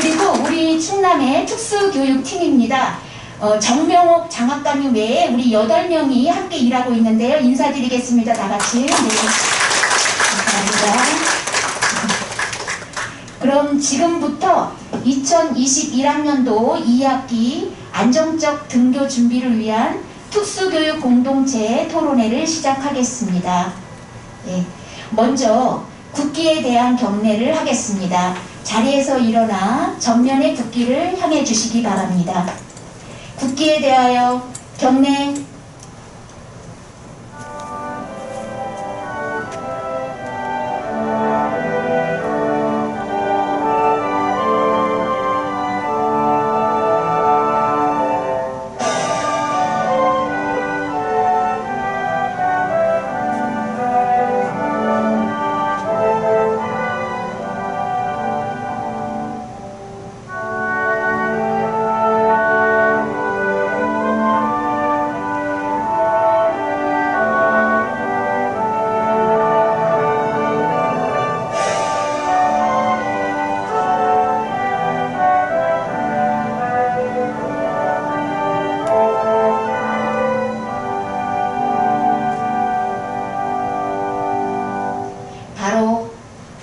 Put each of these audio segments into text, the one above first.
그리고 우리 충남의 특수교육팀입니다. 정명옥 장학감님 외에 우리 8명이 함께 일하고 있는데요. 인사드리겠습니다. 다 같이. 네. 감사합니다. 그럼 지금부터 2021학년도 2학기 안정적 등교 준비를 위한 특수교육 공동체 토론회를 시작하겠습니다. 네. 먼저 국기에 대한 경례를 하겠습니다. 자리에서 일어나 전면의 국기를 향해 주시기 바랍니다. 국기에 대하여 경례.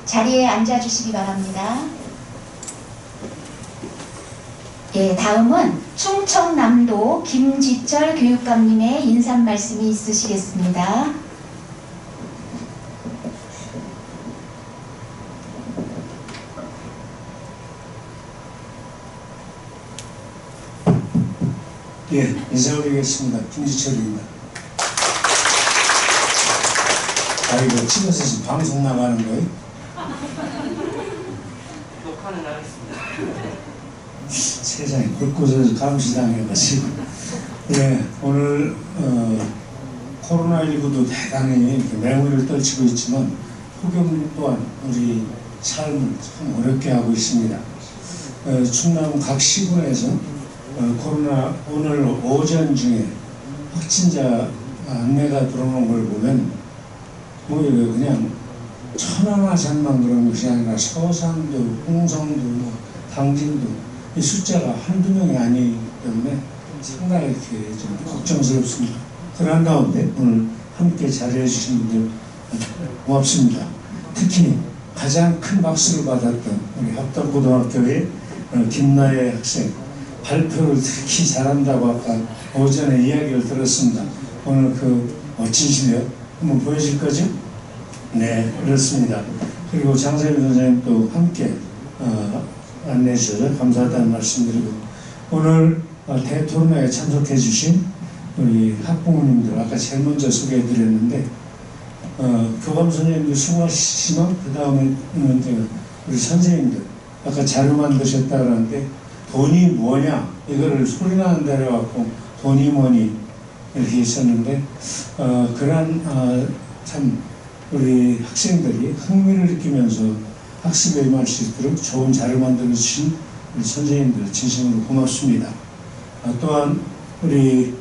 자리에 앉아주시기 바랍니다. 예, 다음은 충청남도 김지철 교육감님의 인사 말씀이 있으시겠습니다. 예, 인사드리겠습니다. 김지철입니다. 이거 찍어서 지금 방송 나가는 거예요? 녹화는 하겠습니다. 세상에 곳곳에서 감시당해가지고. 예, 오늘 코로나19도 대단히 이렇게 맹위를 떨치고 있지만 폭염 또한 우리 삶을 참 어렵게 하고 있습니다. 충남 각 시군에서 코로나 오늘 오전 중에 확진자 안내가 들어오는 걸 보면 오히려 그냥 천안화산만 그런 것이 아니라 서산도, 홍성도, 당진도 이 숫자가 한두 명이 아니기 때문에 상당히 이렇게 좀 걱정스럽습니다. 그런 가운데 오늘 함께 자리해 주신 분들 고맙습니다. 특히 가장 큰 박수를 받았던 우리 합덕고등학교의 김나혜 학생 발표를 특히 잘한다고 아까 오전에 이야기를 들었습니다. 오늘 그 멋진 실력 한번 보여줄 거죠? 네, 그렇습니다. 그리고 장세민 선생님도 함께 안내해 주셔서 감사하다는 말씀드리고 오늘 대토론회에 참석해 주신 우리 학부모님들 아까 제일 먼저 소개해 드렸는데 교감 선생님들 수고하시지만 그 다음에 우리 선생님들 아까 자료 만드셨다 그러는데 돈이 뭐냐 이거를 소리나는 대로 해갖고 돈이 뭐니 이렇게 있었는데 그러한 참 우리 학생들이 흥미를 느끼면서 학습에 임할 수 있도록 좋은 자료 만들어 주신 우리 선생님들 진심으로 고맙습니다. 또한 우리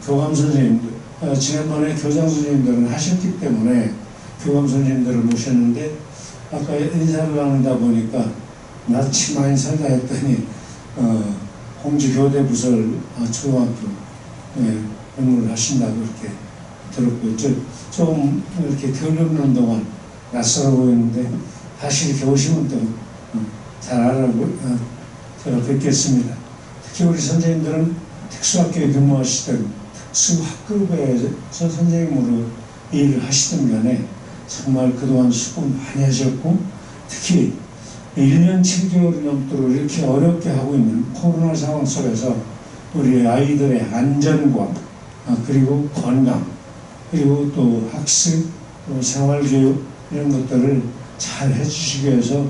교감 선생님들 지난번에 교장 선생님들은 하셨기 때문에 교감 선생님들을 모셨는데 아까 인사를 나누다 보니까 낯이 많이 살다 했더니 공주교대부설 초등학교 업무를 하신다고 이렇게 들었고 좀 이렇게 덜 없는 동안 낯설어 보이는데 다시 이렇게 오시면 또 잘 알아보고 제가 뵙겠습니다. 특히 우리 선생님들은 특수학교에 근무하시던 특수학급에서 선생님으로 일을 하시던 간에 정말 그동안 수고 많이 하셨고 특히 1년 7개월이 넘도록 이렇게 어렵게 하고 있는 코로나 상황 속에서 우리 아이들의 안전과 그리고 건강 그리고 또 학습, 또 생활교육 이런 것들을 잘 해주시기 위해서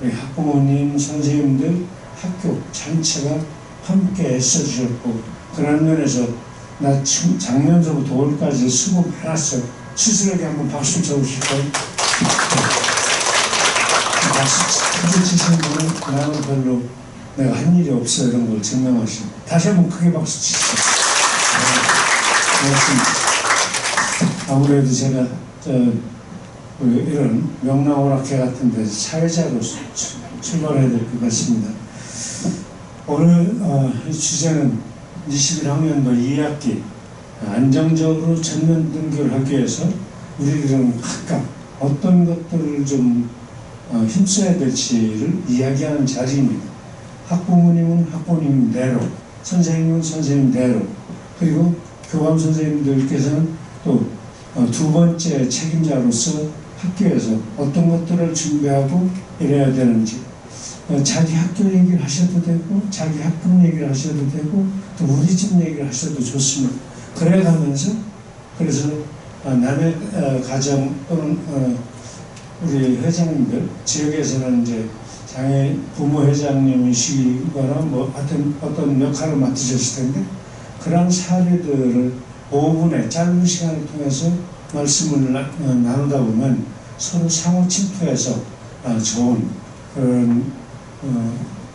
우리 학부모님, 선생님들, 학교 전체가 함께 애써주셨고 그런 면에서 나 작년서부터 올까지 수고 많았어요. 스스로에게 한번 박수 쳐주실까요? 박수 치시는 분은 나는 별로 내가 한 일이 없어 이런 걸 증명하시고 다시 한번 크게 박수 치시죠. 고맙습니다. 아무래도 제가 이런 명랑오락회 같은 데서 사회자로서 출발해야 될 것 같습니다. 오늘 이 주제는 21학년도 2학기 안정적으로 전면 등교를 하기 위해서 우리들은 각각 어떤 것들을 좀 힘써야 될지를 이야기하는 자리입니다. 학부모님은 학부모님대로, 선생님은 선생님대로, 그리고 교감 선생님들께서는 또 두 번째 책임자로서 학교에서 어떤 것들을 준비하고 이래야 되는지, 자기 학교 얘기를 하셔도 되고 자기 학급 얘기를 하셔도 되고 또 우리 집 얘기를 하셔도 좋습니다. 그래가면서 그래서 남의 가정 또는 우리 회장님들, 지역에서는 이제 장애 부모 회장님이시거나 뭐 하여튼 어떤 역할을 맡으셨을 텐데, 그런 사례들을 5분의 짧은 시간을 통해서 말씀을 나누다 보면 서로 상호 침투해서 좋은 그런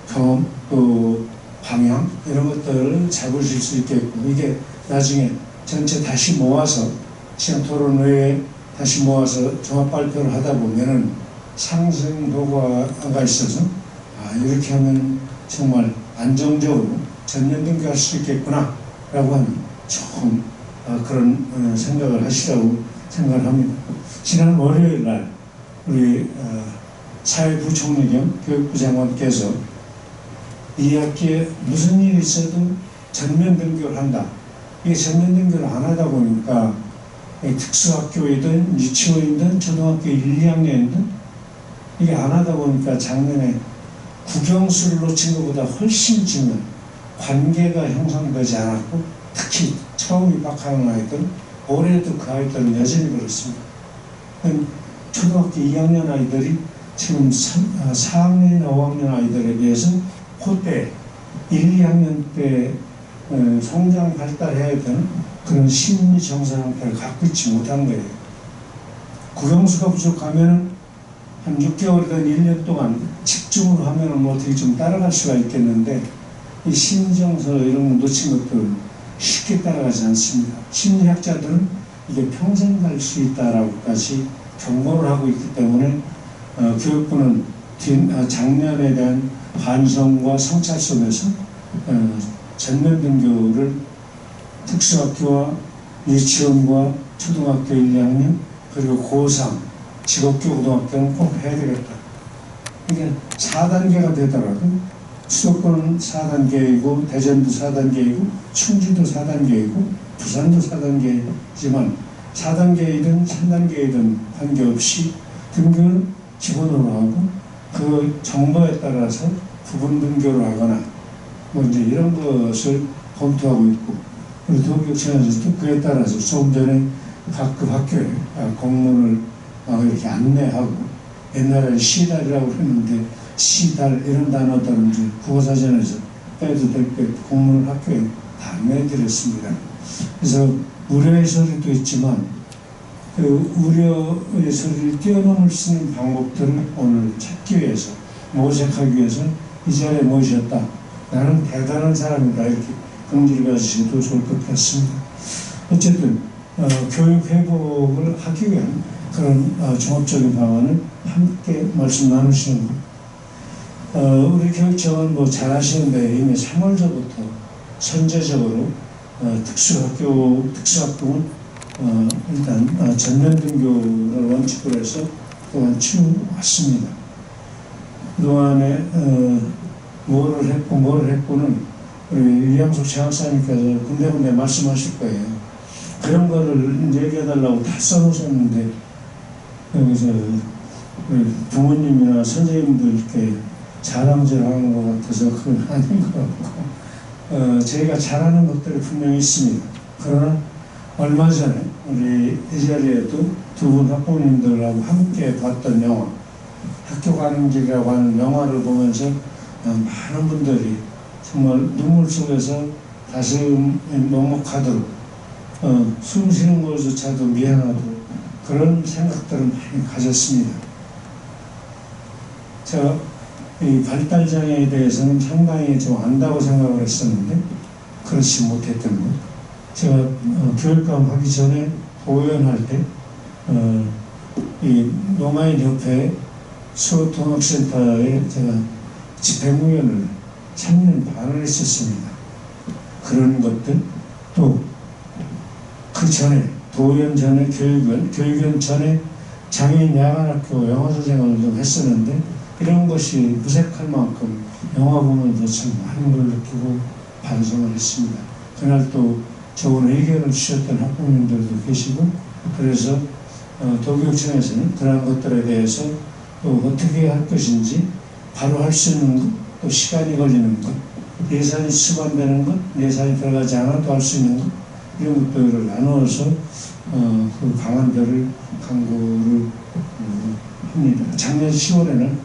경험 또 방향 이런 것들을 잡으실 수 있겠고, 이게 나중에 전체 다시 모아서 시험 토론 외에 다시 모아서 종합 발표를 하다 보면은 상승도가 있어서 이렇게 하면 정말 안정적으로 전면 등교할 수 있겠구나 라고 하는 좋은 그런 생각을 하시라고 생각을 합니다. 지난 월요일 날 우리 사회부총리 겸 교육부 장관께서 2학기에 무슨 일이 있어도 전면 등교를 한다. 이게 전면 등교를 안 하다 보니까 특수학교이든 유치원이든 초등학교 1, 2학년이든 이게 안 하다 보니까 작년에 국영수를 놓친 것보다 훨씬 중요한 관계가 형성되지 않았고, 특히 처음 입학하는 아이들, 올해도 그 아이들은 여전히 그렇습니다. 초등학교 2학년 아이들이 지금 4학년이나 5학년 아이들에 비해서 그때 1, 2학년 때 성장 발달해야 되는 그런 심리 정상 상태를 갖고 있지 못한 거예요. 국영수가 부족하면 한 6개월이든 1년 동안 집중을 하면 뭐 어떻게 좀 따라갈 수가 있겠는데, 이 심정서 이런 거 놓친 것들은 쉽게 따라가지 않습니다. 심리학자들은 이게 평생 갈 수 있다라고까지 경고를 하고 있기 때문에 교육부는 작년에 대한 반성과 성찰 속에서 전면 등교를 특수학교와 유치원과 초등학교 1, 2학년 그리고 고3 직업교 고등학교는 꼭 해야 되겠다. 이게 4단계가 되더라도 수도권은 4단계이고 대전도 4단계이고 충주도 4단계이고 부산도 4단계이지만 4단계이든 3단계이든 관계없이 등교를 기본으로 하고 그 정보에 따라서 부분 등교를 하거나 뭐 이제 이런 것을 검토하고 있고, 그리고 도교육청에서도 그에 따라서 조금 전에 각급 학교에 공문을 이렇게 안내하고, 옛날에는 시달이라고 했는데 시달 이런 단어들은 이제 국어사전에서 빼도 될 때 공문을 학교에 다 안내해드렸습니다. 그래서 우려의 소리도 있지만 그 우려의 소리를 뛰어넘을 수 있는 방법들을 오늘 찾기 위해서, 모색하기 위해서 이 자리에 모셨다. 나는 대단한 사람이다. 이렇게 긍지를 가지셔도 좋을 것 같습니다. 어쨌든 교육 회복을 하기 위한 그런 종합적인 방안을 함께 말씀 나누시는 것. 우리 교육청은 뭐 잘 아시는데 이미 3월서부터 선제적으로 특수학교는 일단 전면 등교를 원칙으로 해서 그동안 치워왔습니다. 그동안에 뭐를 했고는 우리 이양숙 장학사님께서 군데군데 말씀하실 거예요. 그런 거를 얘기해달라고 다 써놓으셨는데 여기서 우리 부모님이나 선생님들 이렇게 자랑질하는 것 같아서 그건 아닌 것 같고, 저희가 잘하는 것들이 분명히 있습니다. 그러나 얼마 전에 우리 이 자리에도 두 분 학부모님들하고 함께 봤던 영화, 학교 가는 길이라고 하는 영화를 보면서 많은 분들이 정말 눈물 속에서 가슴이 먹먹하도록 숨 쉬는 것조차도 미안하도록 그런 생각들을 많이 가졌습니다. 제가 이 발달장애에 대해서는 상당히 좀 안다고 생각을 했었는데 그렇지 못했던 것. 제가 교육감 하기 전에 도의원 할 때 이 노마인 협회 수호통학센터에 제가 집행위원을 3년 반을 했었습니다. 그런 것들, 또 그 전에 도의원 전에 교육위원 전에 장애인 야간학교 영어선생을 좀 했었는데, 이런 것이 무색할 만큼 영화 보면서 참 많은 걸 느끼고 반성을 했습니다. 그날 또 좋은 의견을 주셨던 학부모님들도 계시고, 그래서 도교육청에서는 그런 것들에 대해서 또 어떻게 할 것인지 바로 할 수 있는 것, 또 시간이 걸리는 것, 예산이 수반되는 것, 예산이 들어가지 않아도 할 수 있는 것, 이런 것들을 나누어서 그 방안들을 강구를 합니다. 작년 10월에는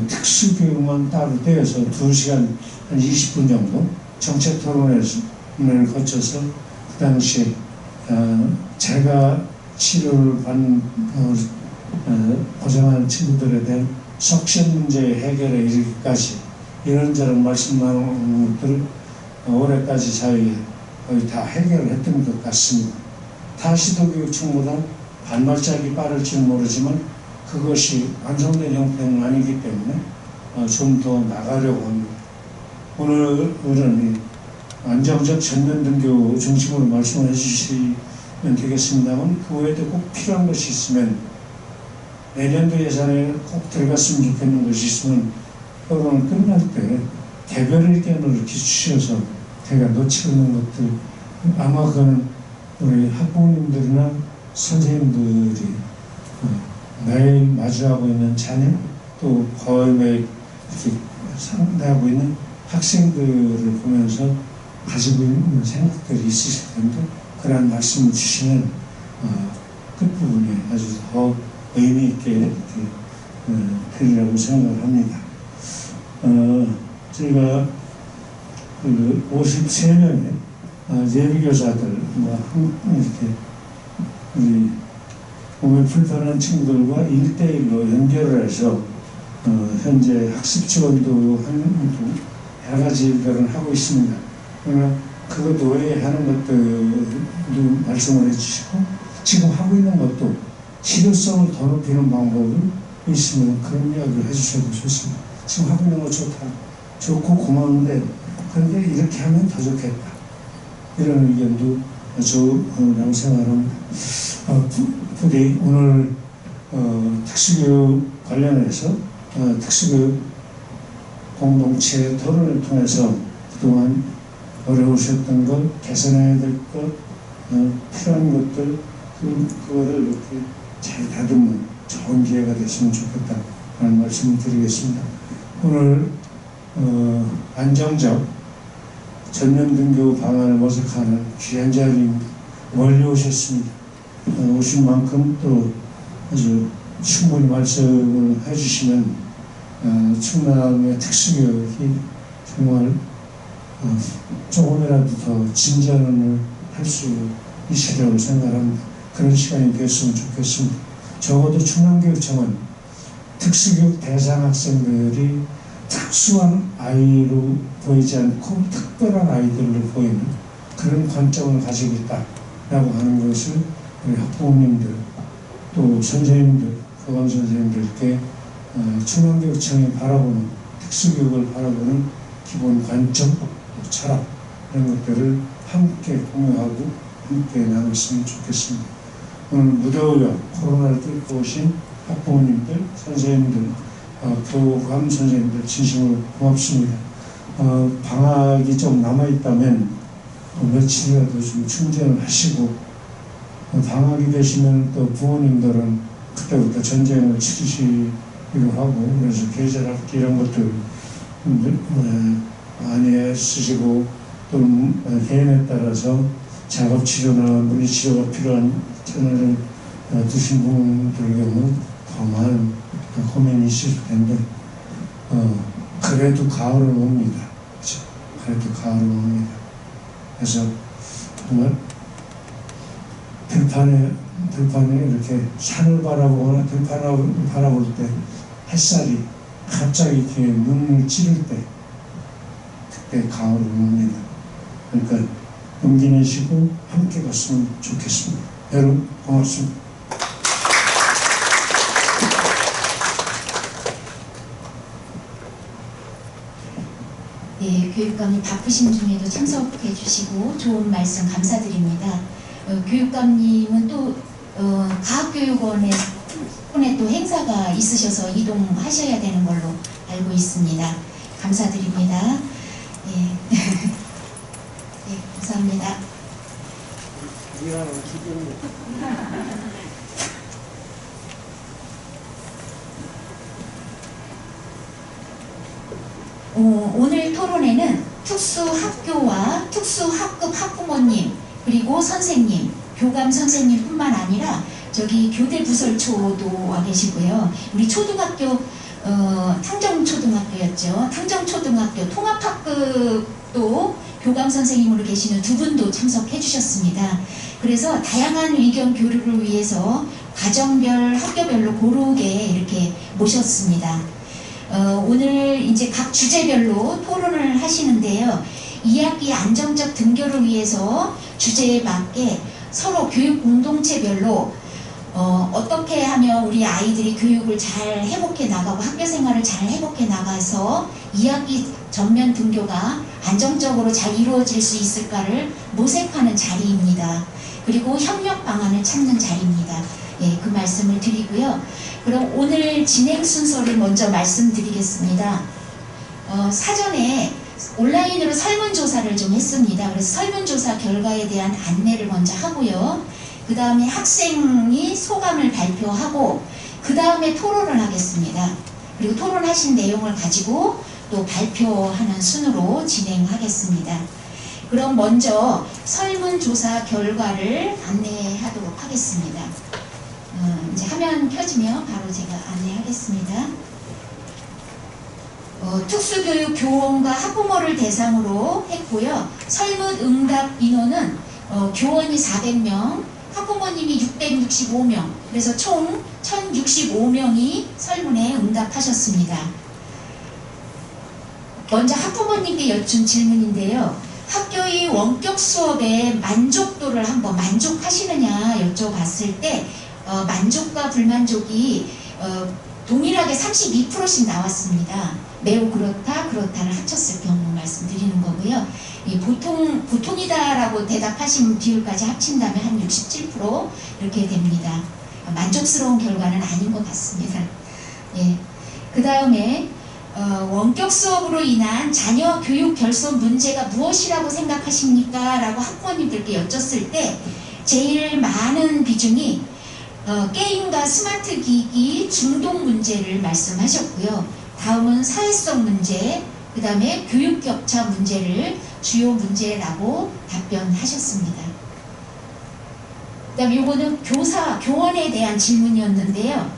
특수교육만 따로 떼어서 2시간 한 20분 정도 정책 토론회를 거쳐서 그 당시에 제가 치료를 받는 고생하는 친구들에 대한 석션 문제 해결에 이르기까지 이런저런 말씀 나누는 것들을 올해까지 사이에 거의 다 해결을 했던 것 같습니다. 타시도교육청보다 반발짝이 빠를지는 모르지만 그것이 완성된 형태는 아니기 때문에 좀 더 나가려고 합니다. 오늘은 안정적 전면등교 중심으로 말씀을 해주시면 되겠습니다만, 그 외에도 꼭 필요한 것이 있으면 내년도 예산에 꼭 들어갔으면 좋겠는 것이 있으면 토론을 끝날 때 개별 의견을 이렇게 주셔서 제가 놓치고 있는 것들, 아마 그거는 우리 학부모님들이나 선생님들이 매일 마주하고 있는 자녀, 또 거의 매일 이렇게 상대하고 있는 학생들을 보면서 가지고 있는 생각들이 있으실 텐데, 그러한 말씀을 주시면 끝부분에 아주 더 의미 있게 이렇게 드리려고 생각을 합니다. 저희가 그 53명의 예비교사들, 이렇게 우리 몸에 불편한 친구들과 1대1로 연결을 해서 현재 학습 지원도 하는 여러 가지 일들을 하고 있습니다. 그러나 그것 외에 하는 것들도 말씀을 해주시고, 지금 하고 있는 것도 실효성을 더 높이는 방법이 있으면 그런 이야기를 해주셔도 좋습니다. 지금 하고 있는 거 좋다, 좋고 고마운데 그런데 이렇게 하면 더 좋겠다, 이런 의견도 좋다고 생각합니다. 부디 오늘 특수교육 관련해서 특수교육 공동체 토론을 통해서 그동안 어려우셨던 것, 개선해야 될 것, 필요한 것들, 그거를 이렇게 잘 다듬는 좋은 기회가 됐으면 좋겠다라는 말씀을 드리겠습니다. 오늘 안정적 전면등교 방안을 모색하는 귀한 자리입니다. 멀리 오셨습니다. 오신 만큼 또 아주 충분히 말씀을 해주시면 충남의 특수교육이 정말 조금이라도 더 진전을 할 수 있으리라고 생각합니다. 그런 시간이 됐으면 좋겠습니다. 적어도 충남교육청은 특수교육 대상 학생들이 특수한 아이로 보이지 않고 특별한 아이들로 보이는 그런 관점을 가지고 있다라고 하는 것을 우리 학부모님들, 또 선생님들, 교감 선생님들께 충남교육청이 바라보는, 특수교육을 바라보는 기본 관점, 철학, 이런 것들을 함께 공유하고 함께 나눴으면 좋겠습니다. 오늘 무더위와 코로나를 뚫고 오신 학부모님들, 선생님들, 교감 선생님들 진심으로 고맙습니다. 방학이 좀 남아있다면 며칠이라도 좀 충전을 하시고, 방학이 되시면 또 부모님들은 그때부터 전쟁을 치르시기도 하고, 그래서 계절학기 이런 것들 많이 쓰시고, 또 개인에 따라서 작업치료나 물리치료가 필요한 채널을 두신 분들 경우 더 많은 고민이 있을 텐데, 그래도 가을은 옵니다. 그렇죠? 그래도 가을은 옵니다. 그래서 정말 들판에 이렇게 산을 바라보거나 들판을 바라볼 때 햇살이 갑자기 이렇게 눈을 찌를 때, 그때 가을은 옵니다. 그러니까 용기 내시고 함께 갔으면 좋겠습니다. 여러분 고맙습니다. 네, 교육감님 바쁘신 중에도 참석해 주시고 좋은 말씀 감사드립니다. 교육감님은 또 과학교육원에 또 행사가 있으셔서 이동하셔야 되는 걸로 알고 있습니다. 감사드립니다. 예. 네, 감사합니다. 오늘 토론회는 특수학교와 특수학급 학부모님 그리고 선생님, 교감 선생님뿐만 아니라 저기 교대 부설초도 와 계시고요. 우리 초등학교 탕정초등학교였죠. 탕정초등학교 통합학급도 교감 선생님으로 계시는 두 분도 참석해 주셨습니다. 그래서 다양한 의견 교류를 위해서 과정별, 학교별로 고르게 이렇게 모셨습니다. 오늘 이제 각 주제별로 토론을 하시는데요. 2학기 안정적 등교를 위해서 주제에 맞게 서로 교육 공동체별로 어떻게 하면 우리 아이들이 교육을 잘 회복해 나가고 학교 생활을 잘 회복해 나가서 2학기 전면 등교가 안정적으로 잘 이루어질 수 있을까를 모색하는 자리입니다. 그리고 협력 방안을 찾는 자리입니다. 예, 그 말씀을 드리고요. 그럼 오늘 진행 순서를 먼저 말씀드리겠습니다. 사전에 온라인으로 설문조사를 좀 했습니다. 그래서 설문조사 결과에 대한 안내를 먼저 하고요. 그 다음에 학생이 소감을 발표하고 그 다음에 토론을 하겠습니다. 그리고 토론하신 내용을 가지고 또 발표하는 순으로 진행하겠습니다. 그럼 먼저 설문조사 결과를 안내하도록 하겠습니다. 이제 화면 켜지면 바로 제가 안내하겠습니다. 특수교육 교원과 학부모를 대상으로 했고요. 설문 응답 인원은 교원이 400명, 학부모님이 665명, 그래서 총 1065명이 설문에 응답하셨습니다. 먼저 학부모님께 여쭌 질문인데요. 학교의 원격 수업에 만족도를 한번 만족하시느냐 여쭤봤을 때 만족과 불만족이 동일하게 32%씩 나왔습니다. 매우 그렇다, 그렇다를 합쳤을 경우 말씀드리는 거고요. 보통이다라고 대답하신 비율까지 합친다면 한 67% 이렇게 됩니다. 만족스러운 결과는 아닌 것 같습니다. 예. 그 다음에 원격 수업으로 인한 자녀 교육 결손 문제가 무엇이라고 생각하십니까? 라고 학부모님들께 여쭸을 때 제일 많은 비중이 게임과 스마트 기기 중독 문제를 말씀하셨고요. 다음은 사회성 문제, 그 다음에 교육 격차 문제를 주요 문제라고 답변하셨습니다. 그 다음에 이거는 교원에 대한 질문이었는데요.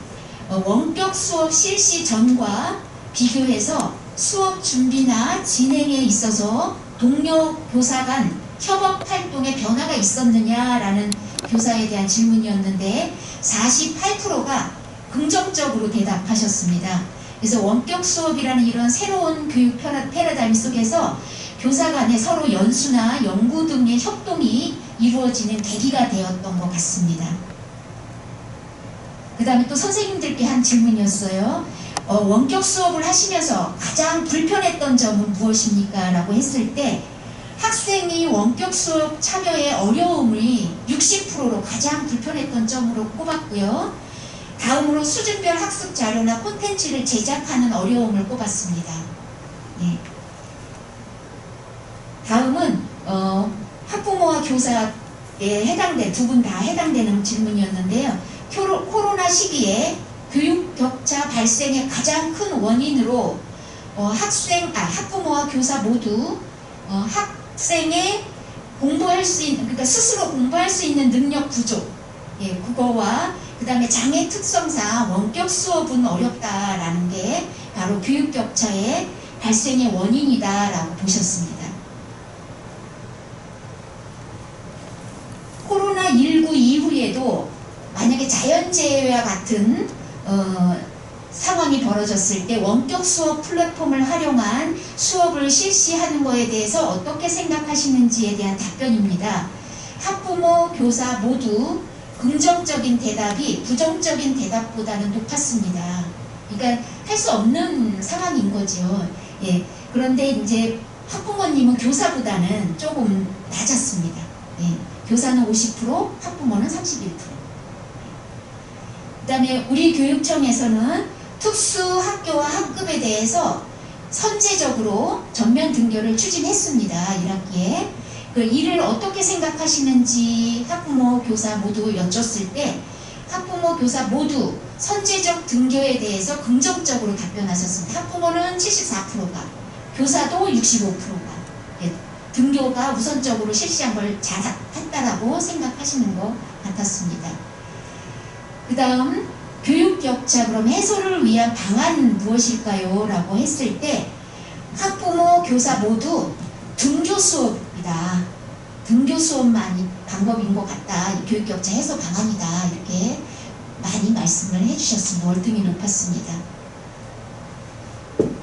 원격 수업 실시 전과 비교해서 수업 준비나 진행에 있어서 동료 교사 간 협업 활동에 변화가 있었느냐라는 교사에 대한 질문이었는데 48%가 긍정적으로 대답하셨습니다. 그래서 원격 수업이라는 이런 새로운 교육 패러다임 속에서 교사 간에 서로 연수나 연구 등의 협동이 이루어지는 계기가 되었던 것 같습니다. 그 다음에 또 선생님들께 한 질문이었어요. 원격 수업을 하시면서 가장 불편했던 점은 무엇입니까? 라고 했을 때 학생이 원격 수업 참여의 어려움이 60%로 가장 불편했던 점으로 꼽았고요. 다음으로 수준별 학습 자료나 콘텐츠를 제작하는 어려움을 꼽았습니다. 예. 다음은 학부모와 교사에 해당된 두 분 다 해당되는 질문이었는데요. 코로나 시기에 교육 격차 발생의 가장 큰 원인으로 학부모와 교사 모두 학생의 공부할 수 있는, 그러니까 스스로 공부할 수 있는 능력 부족, 예, 그거와 그 다음에 장애 특성상 원격 수업은 어렵다라는 게 바로 교육 격차의 발생의 원인이다라고 보셨습니다. 코로나19 이후에도 만약에 자연재해와 같은 상황이 벌어졌을 때 원격 수업 플랫폼을 활용한 수업을 실시하는 것에 대해서 어떻게 생각하시는지에 대한 답변입니다. 학부모, 교사 모두 긍정적인 대답이 부정적인 대답보다는 높았습니다. 그러니까 할 수 없는 상황인 거죠. 예. 그런데 이제 학부모님은 교사보다는 조금 낮았습니다. 네, 교사는 50%, 학부모는 31%. 그 다음에 우리 교육청에서는 특수학교와 학급에 대해서 선제적으로 전면 등교를 추진했습니다. 1학기에. 그 이를 어떻게 생각하시는지 학부모, 교사 모두 여쭸을 때 학부모, 교사 모두 선제적 등교에 대해서 긍정적으로 답변하셨습니다. 학부모는 74%가, 교사도 65%가 등교가 우선적으로 실시한 걸 잘했다라고 생각하시는 것 같았습니다. 그 다음 교육격차 그럼 해소를 위한 방안은 무엇일까요? 라고 했을 때 학부모, 교사 모두 등교 수업이다. 등교 수업만이 방법인 것 같다. 교육격차 해소 방안이다. 이렇게 많이 말씀을 해주셨습니다. 월등히 높았습니다.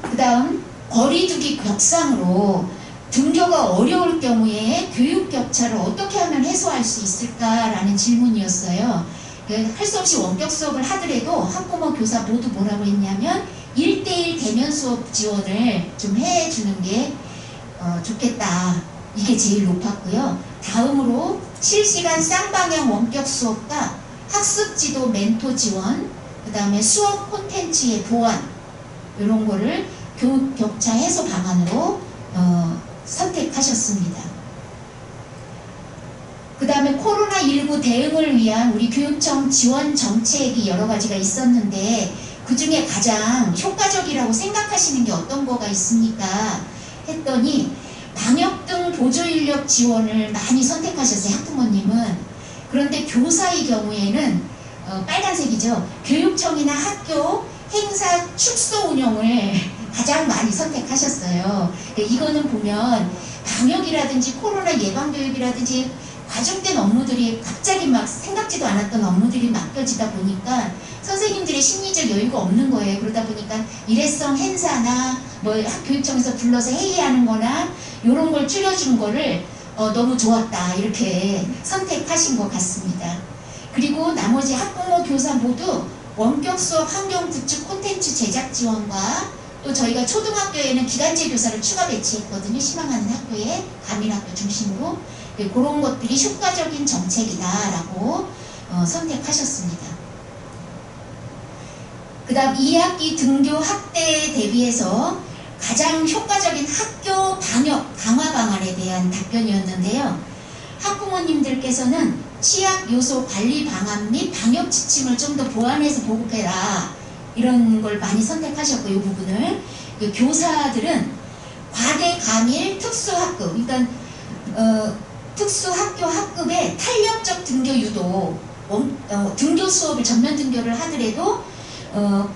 그 다음 거리두기 격상으로 등교가 어려울 경우에 교육격차를 어떻게 하면 해소할 수 있을까라는 질문이었어요. 할 수 없이 원격 수업을 하더라도 학부모, 교사 모두 뭐라고 했냐면 1:1 대면 수업 지원을 좀 해주는 게 좋겠다. 이게 제일 높았고요. 다음으로 실시간 쌍방향 원격 수업과 학습지도 멘토 지원, 그 다음에 수업 콘텐츠의 보완 이런 거를 교육격차 해소 방안으로 선택하셨습니다. 그 다음에 코로나19 대응을 위한 우리 교육청 지원 정책이 여러 가지가 있었는데 그 중에 가장 효과적이라고 생각하시는 게 어떤 거가 있습니까? 했더니 방역 등 보조인력 지원을 많이 선택하셨어요. 학부모님은. 그런데 교사의 경우에는 빨간색이죠. 교육청이나 학교 행사 축소 운영을 가장 많이 선택하셨어요. 이거는 보면 방역이라든지 코로나 예방교육이라든지 과중된 업무들이 갑자기 막 생각지도 않았던 업무들이 맡겨지다 보니까 선생님들의 심리적 여유가 없는 거예요. 그러다 보니까 일회성 행사나 뭐 교육청에서 불러서 회의하는 거나 이런 걸 줄여준 거를 너무 좋았다 이렇게 선택하신 것 같습니다. 그리고 나머지 학부모 교사 모두 원격 수업 환경 구축 콘텐츠 제작 지원과 또 저희가 초등학교에는 기간제 교사를 추가 배치했거든요. 희망하는 학교에 가민학교 중심으로 그런 것들이 효과적인 정책이다라고 선택하셨습니다. 그 다음 2학기 등교 확대에 대비해서 가장 효과적인 학교 방역 강화 방안에 대한 답변이었는데요. 학부모님들께서는 취약 요소 관리 방안 및 방역 지침을 좀 더 보완해서 보급해라. 이런 걸 많이 선택하셨고 이 부분을 교사들은 과대 감일 특수학급 그러니까 특수학교 학급의 탄력적 등교 유도 등교 수업을 전면 등교를 하더라도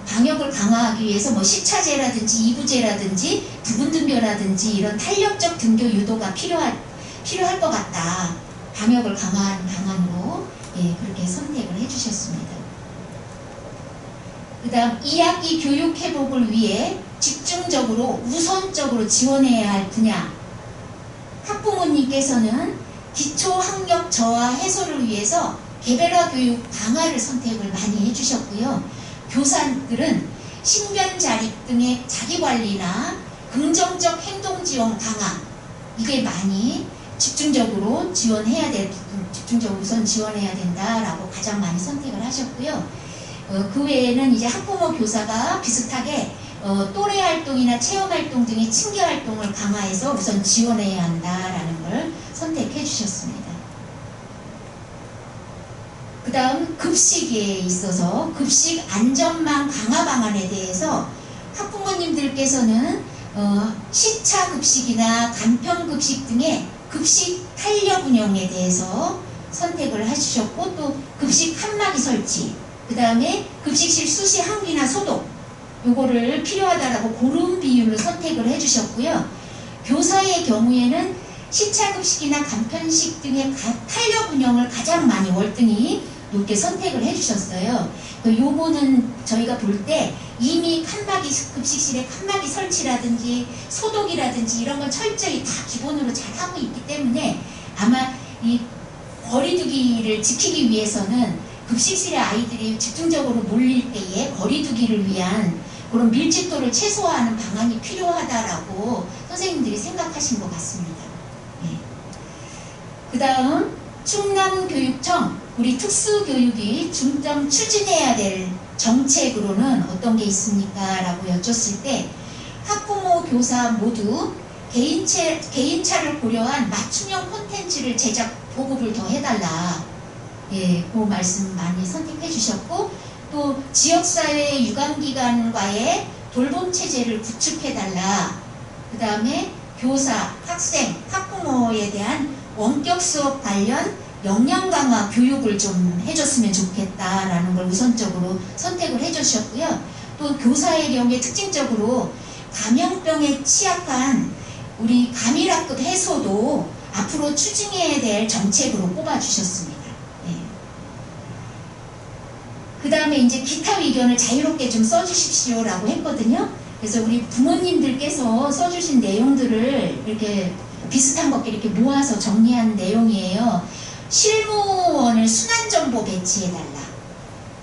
방역을 강화하기 위해서 뭐 시차제라든지 이부제라든지 부분 등교라든지 이런 탄력적 등교 유도가 필요할 것 같다. 방역을 강화하는 방안으로 그렇게 선택을 해주셨습니다. 그 다음 2학기 교육 회복을 위해 집중적으로 우선적으로 지원해야 할 분야 학부모님께서는 기초 학력 저하 해소를 위해서 개별화 교육 강화를 선택을 많이 해주셨고요. 교사들은 신변 자립 등의 자기관리나 긍정적 행동 지원 강화 이게 많이 집중적으로 지원해야 될 부분, 집중적으로 우선 지원해야 된다라고 가장 많이 선택을 하셨고요. 그 외에는 이제 학부모 교사가 비슷하게 또래 활동이나 체험 활동 등의 층계 활동을 강화해서 우선 지원해야 한다라는 걸 선택해 주셨습니다. 그 다음 급식에 있어서 급식 안전망 강화 방안에 대해서 학부모님들께서는 시차 급식이나 간편 급식 등의 급식 탄력 운영에 대해서 선택을 해주셨고 또 급식 칸막이 설치 그 다음에 급식실 수시 환기나 소독 요거를 필요하다라고 고른 비율을 선택을 해주셨고요. 교사의 경우에는 시차급식이나 간편식 등의 탄력 운영을 가장 많이 월등히 높게 선택을 해주셨어요. 요거는 저희가 볼 때 이미 칸막이 급식실에 칸막이 설치라든지 소독이라든지 이런 건 철저히 다 기본으로 잘 하고 있기 때문에 아마 이 거리두기를 지키기 위해서는 급식실에 아이들이 집중적으로 몰릴 때에 거리두기를 위한 그런 밀집도를 최소화하는 방안이 필요하다라고 선생님들이 생각하신 것 같습니다. 예. 그 다음 충남교육청 우리 특수교육이 중점 추진해야 될 정책으로는 어떤 게 있습니까? 라고 여쭙을 때 학부모, 교사 모두 개인차를 고려한 맞춤형 콘텐츠를 제작 보급을 더 해달라. 예, 그 말씀 많이 선택해 주셨고 또 지역사회 유관기관과의 돌봄체제를 구축해달라. 그 다음에 교사, 학생, 학부모에 대한 원격 수업 관련 역량 강화 교육을 좀 해줬으면 좋겠다라는 걸 우선적으로 선택을 해주셨고요. 또 교사의 경우에 특징적으로 감염병에 취약한 우리 감염학급 해소도 앞으로 추진해야 될 정책으로 꼽아주셨습니다. 네. 그 다음에 이제 기타 의견을 자유롭게 좀 써주십시오라고 했거든요. 그래서 우리 부모님들께서 써주신 내용들을 이렇게 비슷한 것들 이렇게 모아서 정리한 내용이에요. 실무원을 순환정보 배치해달라.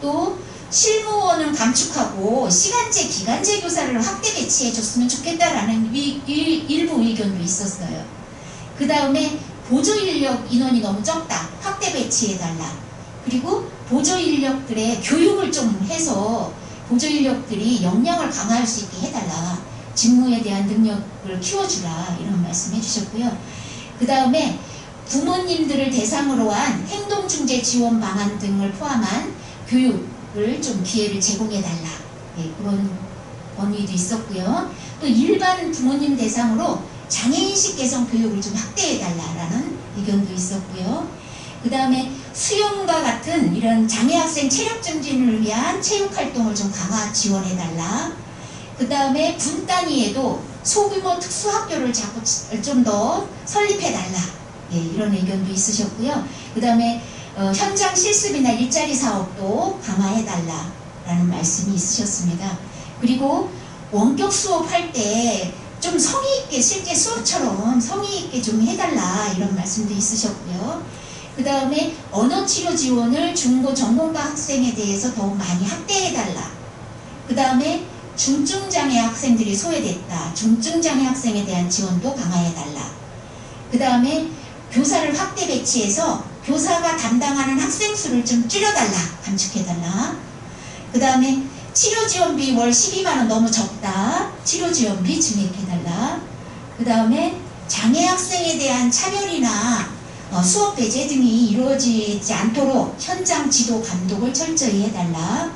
또 실무원은 감축하고 시간제, 기간제 교사를 확대 배치해줬으면 좋겠다라는 일부 의견도 있었어요. 그 다음에 보조인력 인원이 너무 적다. 확대 배치해달라. 그리고 보조인력들의 교육을 좀 해서 보조인력들이 역량을 강화할 수 있게 해달라. 직무에 대한 능력을 키워주라. 이런 말씀 해주셨고요. 그 다음에 부모님들을 대상으로 한 행동중재 지원 방안 등을 포함한 교육을 좀 기회를 제공해달라. 네, 그런 건의도 있었고요. 또 일반 부모님 대상으로 장애인식 개선 교육을 좀 확대해달라라는 의견도 있었고요. 그 다음에 수영과 같은 이런 장애학생 체력 증진을 위한 체육활동을 좀 강화 지원해달라. 그 다음에 군 단위에도 소규모 특수학교를 자꾸 좀 더 설립해달라. 예, 이런 의견도 있으셨고요. 그 다음에 현장 실습이나 일자리 사업도 강화해달라라는 말씀이 있으셨습니다. 그리고 원격 수업할 때 좀 성의있게 실제 수업처럼 성의있게 좀 해달라 이런 말씀도 있으셨고요. 그 다음에 언어치료 지원을 중고 전공과 학생에 대해서 더욱 많이 확대해달라. 그 다음에 중증장애 학생들이 소외됐다. 중증장애 학생에 대한 지원도 강화해달라. 그 다음에 교사를 확대 배치해서 교사가 담당하는 학생 수를 좀 줄여달라. 감축해달라. 그 다음에 치료지원비 월 12만원 너무 적다. 치료지원비 증액해달라. 그 다음에 장애 학생에 대한 차별이나 수업 배제 등이 이루어지지 않도록 현장 지도 감독을 철저히 해달라.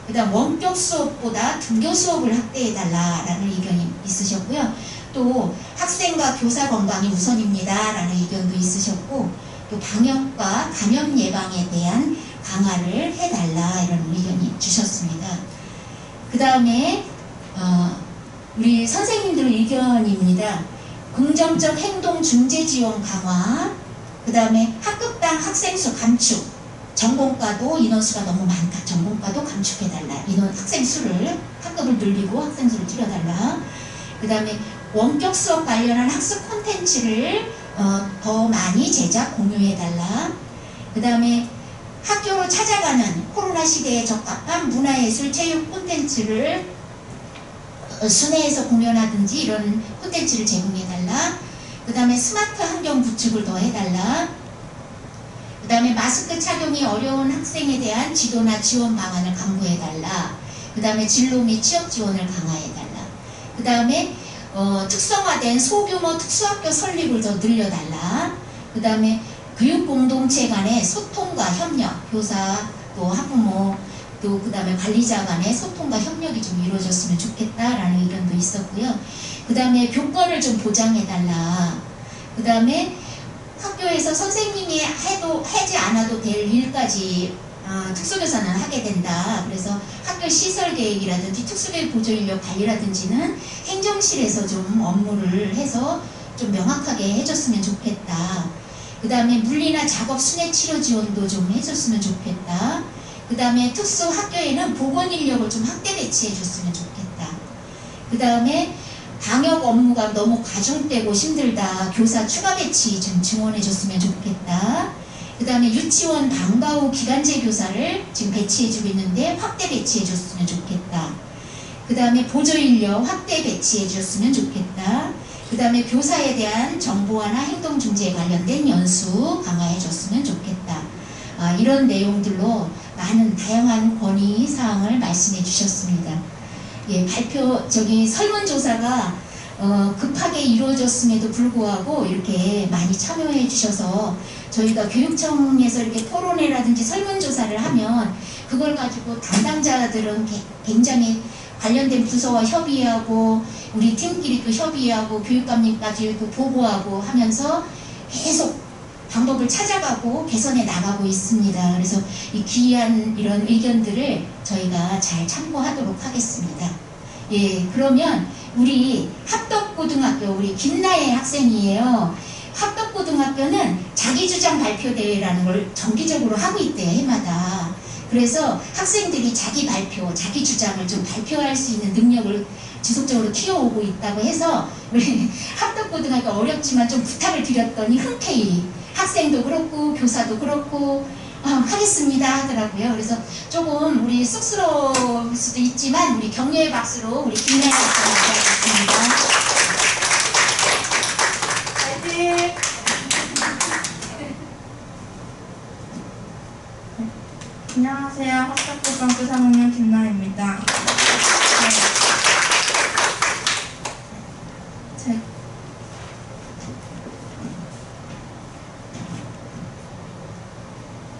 그 다음 원격 수업보다 등교 수업을 확대해달라라는 의견이 있으셨고요. 또 학생과 교사 건강이 우선입니다 라는 의견도 있으셨고 또 방역과 감염 예방에 대한 강화를 해달라 이런 의견이 주셨습니다. 그 다음에 우리 선생님들 의견입니다. 긍정적 행동 중재 지원 강화, 그 다음에 학급당 학생수 감축, 전공과도 인원수가 너무 많다. 전공과도 감축해달라. 학생 수를 학급을 늘리고 학생 수를 줄여달라. 그 다음에 원격 수업 관련한 학습 콘텐츠를 더 많이 제작 공유해달라. 그 다음에 학교로 찾아가는 코로나 시대에 적합한 문화예술 체육 콘텐츠를 순회에서 공연하든지 이런 콘텐츠를 제공해달라. 그 다음에 스마트 환경 구축을 더 해달라. 그 다음에 마스크 착용이 어려운 학생에 대한 지도나 지원 방안을 강구해달라. 그 다음에 진로 및 취업 지원을 강화해달라. 그 다음에 특성화된 소규모 특수학교 설립을 더 늘려달라. 그 다음에 교육공동체 간의 소통과 협력, 교사 또 학부모 또 그 다음에 관리자 간의 소통과 협력이 좀 이루어졌으면 좋겠다라는 의견도 있었고요. 그 다음에 교권을 좀 보장해달라. 그 다음에 학교에서 선생님이 하지 않아도 될 일까지 특수교사는 하게 된다. 그래서 학교 시설 계획이라든지 특수교육 보조인력 관리라든지는 행정실에서 좀 업무를 해서 좀 명확하게 해줬으면 좋겠다. 그 다음에 물리나 작업 순회 치료 지원도 좀 해줬으면 좋겠다. 그 다음에 특수 학교에는 보건인력을 좀 확대 배치해줬으면 좋겠다. 그 다음에 방역 업무가 너무 과중되고 힘들다. 교사 추가 배치 좀 증원해줬으면 좋겠다. 그 다음에 유치원 방과 후 기간제 교사를 지금 배치해주고 있는데 확대 배치해줬으면 좋겠다. 그 다음에 보조인력 확대 배치해 주셨으면 좋겠다. 그 다음에 교사에 대한 정보화나 행동중재에 관련된 연수 강화해 줬으면 좋겠다. 이런 내용들로 많은 다양한 건의 사항을 말씀해 주셨습니다. 예, 설문조사가 급하게 이루어졌음에도 불구하고 이렇게 많이 참여해 주셔서 저희가 교육청에서 이렇게 토론회라든지 설문조사를 하면 그걸 가지고 담당자들은 굉장히 관련된 부서와 협의하고 우리 팀끼리 또 협의하고 교육감님까지 또 보고하고 하면서 계속 방법을 찾아가고 개선해 나가고 있습니다. 그래서 이 귀한 이런 의견들을 저희가 잘 참고하도록 하겠습니다. 예, 그러면 우리 합덕고등학교 우리 김나혜 학생이에요. 합덕고등학교는 자기주장 발표대회라는 걸 정기적으로 하고 있대요, 해마다. 그래서 학생들이 자기 발표, 자기 주장을 좀 발표할 수 있는 능력을 지속적으로 키워오고 있다고 해서 우리 합덕고등학교 어렵지만 좀 부탁을 드렸더니 흔쾌히 학생도 그렇고 교사도 그렇고 하겠습니다 하더라고요. 그래서 조금 우리 쑥스러울 수도 있지만 우리 격려의 박수로 우리 김나혜 학생을 맞이하겠습니다. 화이팅! 안녕하세요. 합덕고등학교 3학년 김나혜입니다.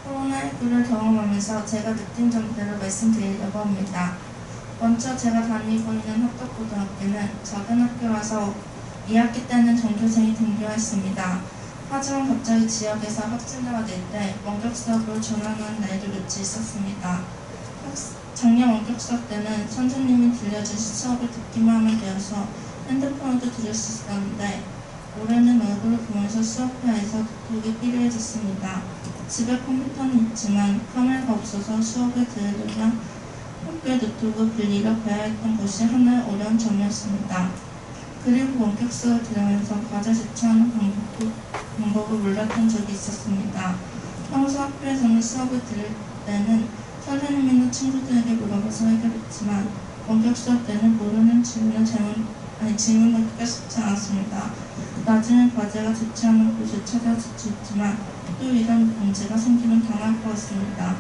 코로나19를 경험하면서 제가 느낀 점들을 말씀드리려고 합니다. 먼저 제가 다니고 있는 합덕고등학교는 작은 학교라서 2학기 때는 전교생이 등교했습니다. 하지만 갑자기 지역에서 확진자가 될 때 원격 수업으로 전환하는 날도 며칠 있었습니다. 작년 원격 수업 때는 선생님이 들려주신 수업을 듣기만 하면 되어서 핸드폰으로도 들을 수 있었는데 올해는 얼굴을 보면서 수업회에서 독이 필요해졌습니다. 집에 컴퓨터는 있지만 카메라가 없어서 수업을 들으려면 학교에 노트북을 빌리러 가야 했던 것이 하나의 어려운 점이었습니다. 그리고 원격 수업을 들으면서 과제 제출하는 방법을 몰랐던 적이 있었습니다. 평소 학교에서는 수업을 들을 때는 선생님이나 친구들에게 물어봐서 해결했지만 원격 수업 때는 모르는 질문을 하기가 쉽지 않았습니다. 나중에 과제가 제출하는 곳을 찾아 제출했지만 또 이런 문제가 생기면 당할 것 같습니다.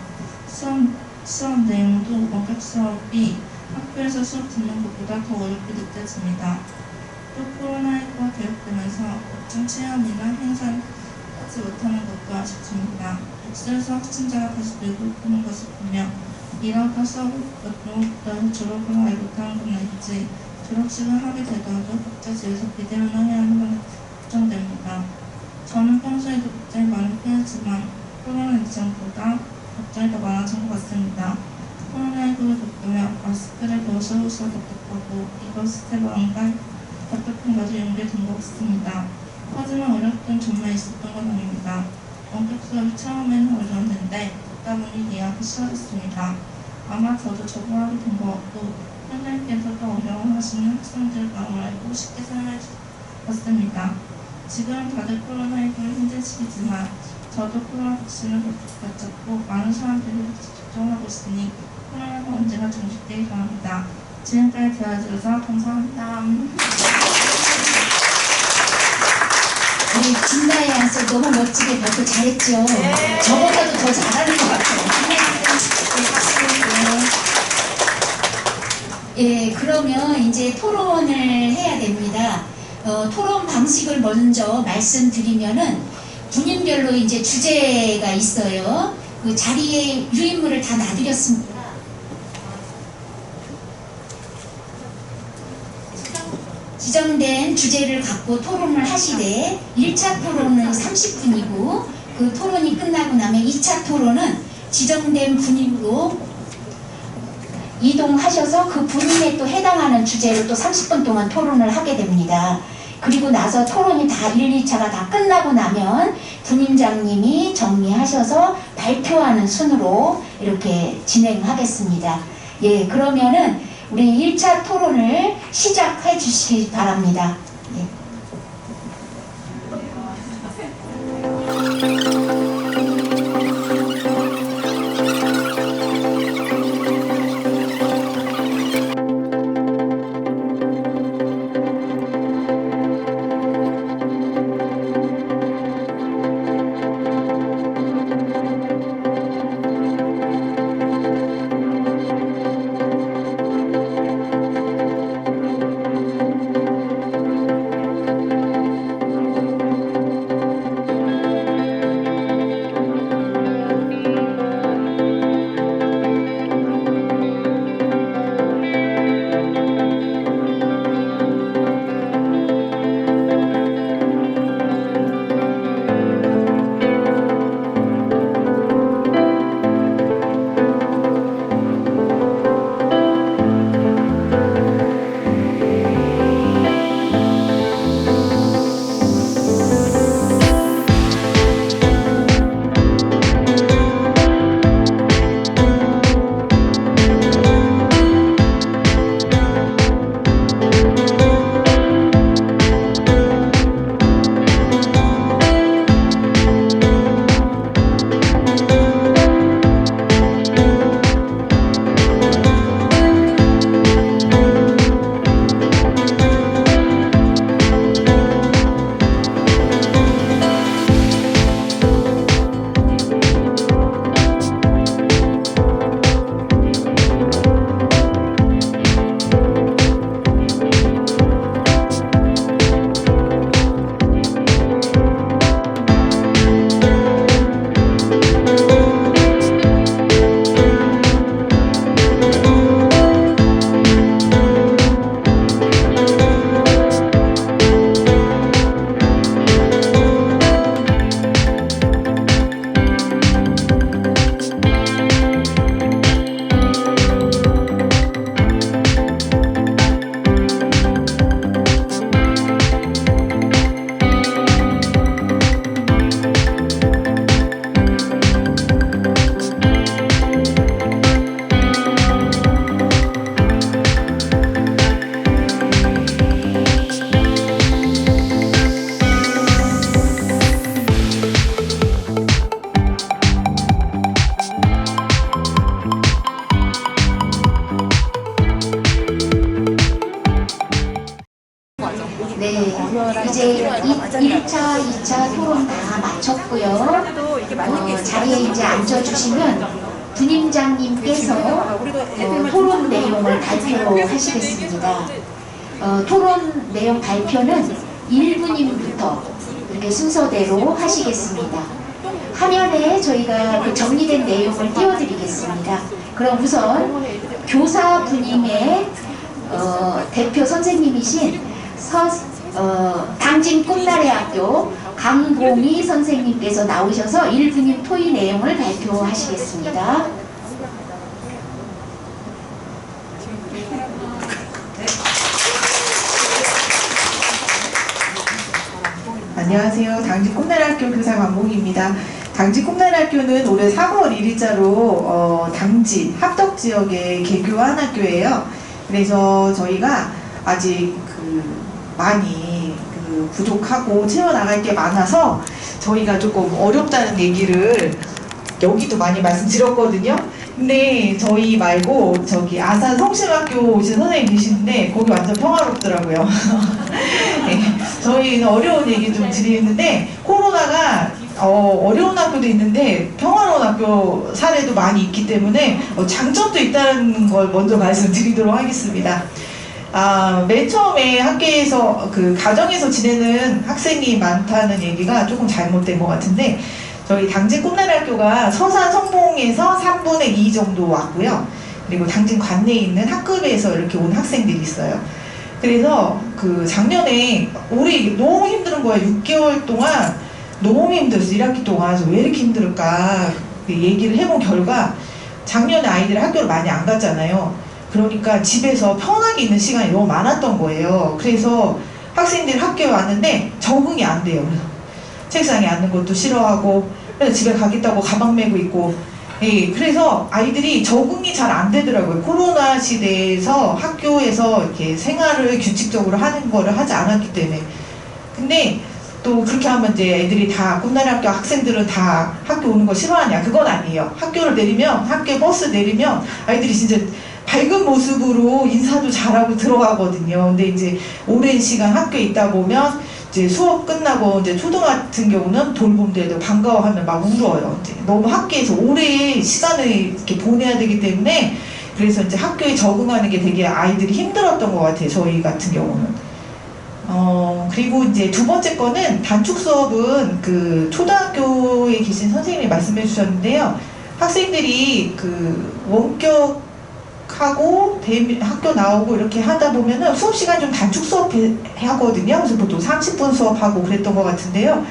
수업 내용도 원격 수업이 학교에서 수업 듣는 것보다 더 어렵게 느껴집니다. 또 코로나19가 계속되면서 업종 체험이나 행사를 하지 못하는 것도 아쉽습니다. 복수에서 확진자가 다시 늘고 있는 것을 보며 이러다 수업을 너무 졸업을 하지 못하는 건 아닐지 졸업식을 하게 되더라도 각자 집에서 비대면을 해야 하는 건 걱정됩니다. 저는 평소에도 걱정이 많은 편이지만 코로나 이전보다 걱정이 더 많아진 것 같습니다. 코로나19를 겪으며 마스크를 벗어 옷을 답답하고 이것을 때 마음과 답답한 것이 연결된 것 같습니다. 하지만 어렵던 점만 있었던 건 아닙니다. 원격 수업이 처음에는 어려웠는데 듣다 보니 이해하기 쉬워졌습니다. 아마 저도 적응하게 된 것 같고 선생님께서도 어려워하시는 학생들 마음을 알고 쉽게 설명해 주셨습니다. 지금 다들 코로나19를 힘든 시기지만 저도 코로나 백신을 맞췄고 많은 사람들이 접종하고 있으니 코로나가 언제나 종식되기 바랍니다. 지금까지 대화해주셔서 감사합니다. 우리 김나혜 학생 너무 멋지게 발표 잘했죠? 네. 저보다도 더 잘하는 것 같아요. 예, 그러면 이제 토론을 해야 됩니다. 토론 방식을 먼저 말씀드리면은 분인별로 이제 주제가 있어요. 그 자리에 유인물을 다 놔드렸습니다. 지정된 주제를 갖고 토론을 하시되 1차 토론은 30분이고 그 토론이 끝나고 나면 2차 토론은 지정된 분위로 이동하셔서 그 분인에 또 해당하는 주제로 또 30분 동안 토론을 하게 됩니다. 그리고 나서 토론이 다 1, 2차가 다 끝나고 나면 분임장님이 정리하셔서 발표하는 순으로 이렇게 진행하겠습니다. 예, 그러면은 우리 1차 토론을 시작해 주시기 바랍니다. 예. 이제 1차, 2차 토론 다 마쳤고요. 자리에 이제 앉아주시면 부님장님께서 토론 내용을 발표하시겠습니다. 토론 내용 발표는 1부님부터 이렇게 순서대로 하시겠습니다. 화면에 저희가 그 정리된 내용을 띄워드리겠습니다. 그럼 우선 교사부님의 대표 선생님이신 당진 꿈나래학교 강봉희 선생님께서 나오셔서 1부님 토의 내용을 발표하시겠습니다. 안녕하세요. 당진 꿈나래학교 교사 강봉희입니다. 당진 꿈나래학교는 올해 3월 1일자로 당진 합덕지역에 개교한 학교예요. 그래서 저희가 아직 많이 부족하고 채워나갈 게 많아서 저희가 조금 어렵다는 얘기를 여기도 많이 말씀드렸거든요. 근데 저희 말고 저기 아산 성심학교 오신 선생님 계시는데 거기 완전 평화롭더라고요. 네, 저희는 어려운 얘기 좀 드리는데 코로나가 어려운 학교도 있는데 평화로운 학교 사례도 많이 있기 때문에 장점도 있다는 걸 먼저 말씀드리도록 하겠습니다. 맨 처음에 학교에서 가정에서 지내는 학생이 많다는 얘기가 조금 잘못된 것 같은데 저희 당진 꿈나래학교가 서산 성봉에서 3분의 2 정도 왔고요. 그리고 당진 관내에 있는 학급에서 이렇게 온 학생들이 있어요. 그래서 작년에 올해 너무 힘든 거예요. 6개월 동안 너무 힘들었어요. 1학기 동안. 그래서 왜 이렇게 힘들까 얘기를 해본 결과 작년에 아이들이 학교를 많이 안 갔잖아요. 그러니까 집에서 편하게 있는 시간이 너무 많았던 거예요. 그래서 학생들이 학교에 왔는데 적응이 안 돼요. 그래서 책상에 앉는 것도 싫어하고 그래서 집에 가겠다고 가방 메고 있고 그래서 아이들이 적응이 잘 안 되더라고요. 코로나 시대에서 학교에서 이렇게 생활을 규칙적으로 하는 거를 하지 않았기 때문에. 근데 또 그렇게 하면 이제 애들이 다 꿈나래학교 학생들은 다 학교 오는 거 싫어하냐? 그건 아니에요. 학교 버스 내리면 아이들이 진짜 밝은 모습으로 인사도 잘하고 들어가거든요. 근데 이제 오랜 시간 학교에 있다 보면 이제 수업 끝나고 이제 초등 같은 경우는 돌봄대도 반가워하면 막 울어요. 이제 너무 학교에서 오래 시간을 이렇게 보내야 되기 때문에 그래서 이제 학교에 적응하는 게 되게 아이들이 힘들었던 것 같아요. 저희 같은 경우는. 그리고 이제 두 번째 거는 단축 수업은 초등학교에 계신 선생님이 말씀해 주셨는데요. 학생들이 원격하고 학교 나오고 이렇게 하다 보면은 수업 시간 좀 단축 수업 하거든요. 그래서 보통 30분 수업하고 그랬던 것 같은데요.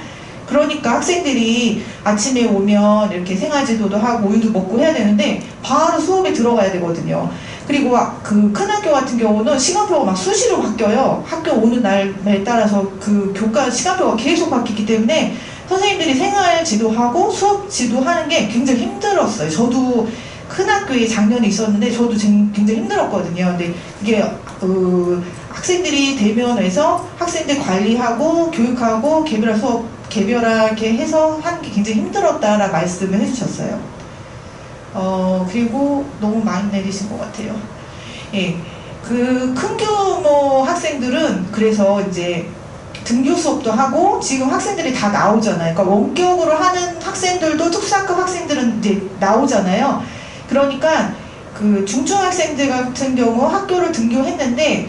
그러니까 학생들이 아침에 오면 이렇게 생활지도도 하고 우유도 먹고 해야 되는데 바로 수업에 들어가야 되거든요. 그리고 큰 학교 같은 경우는 시간표가 막 수시로 바뀌어요. 학교 오는 날에 따라서 교과 시간표가 계속 바뀌기 때문에 선생님들이 생활지도하고 수업지도 하는 게 굉장히 힘들었어요. 저도 큰 학교에 작년에 있었는데 저도 굉장히 힘들었거든요. 근데 이게 학생들이 대면에서 학생들 관리하고 교육하고 개별하게 해서 하는 게 굉장히 힘들었다라는 말씀을 해주셨어요. 그리고 너무 많이 내리신 것 같아요. 예, 큰 규모 학생들은 그래서 이제 등교 수업도 하고 지금 학생들이 다 나오잖아요. 그러니까 원격으로 하는 학생들도 특수학급 학생들은 이제 나오잖아요. 그러니까 중초학생들 같은 경우 학교를 등교했는데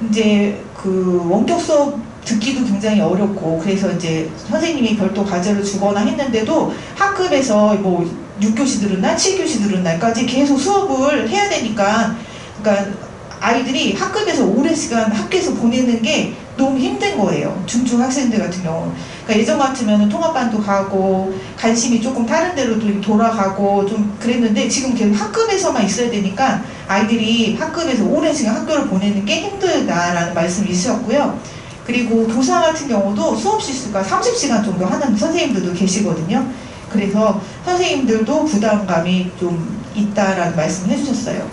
이제 원격 수업 듣기도 굉장히 어렵고 그래서 이제 선생님이 별도 과제를 주거나 했는데도 학급에서 뭐 6교시 들은 날, 7교시 들은 날까지 계속 수업을 해야 되니까 그러니까 아이들이 학급에서 오랜 시간 학교에서 보내는 게 너무 힘든 거예요. 중초 학생들 같은 경우. 그러니까 예전 같으면 통합반도 가고 관심이 조금 다른 데로 돌아가고 좀 그랬는데 지금 계속 학급에서만 있어야 되니까 아이들이 학급에서 오랜 시간 학교를 보내는 게 힘들다라는 말씀이 있으셨고요. 그리고 교사 같은 경우도 수업 시수가 30시간 정도 하는 선생님들도 계시거든요. 그래서 선생님들도 부담감이 좀 있다라는 말씀을 해주셨어요.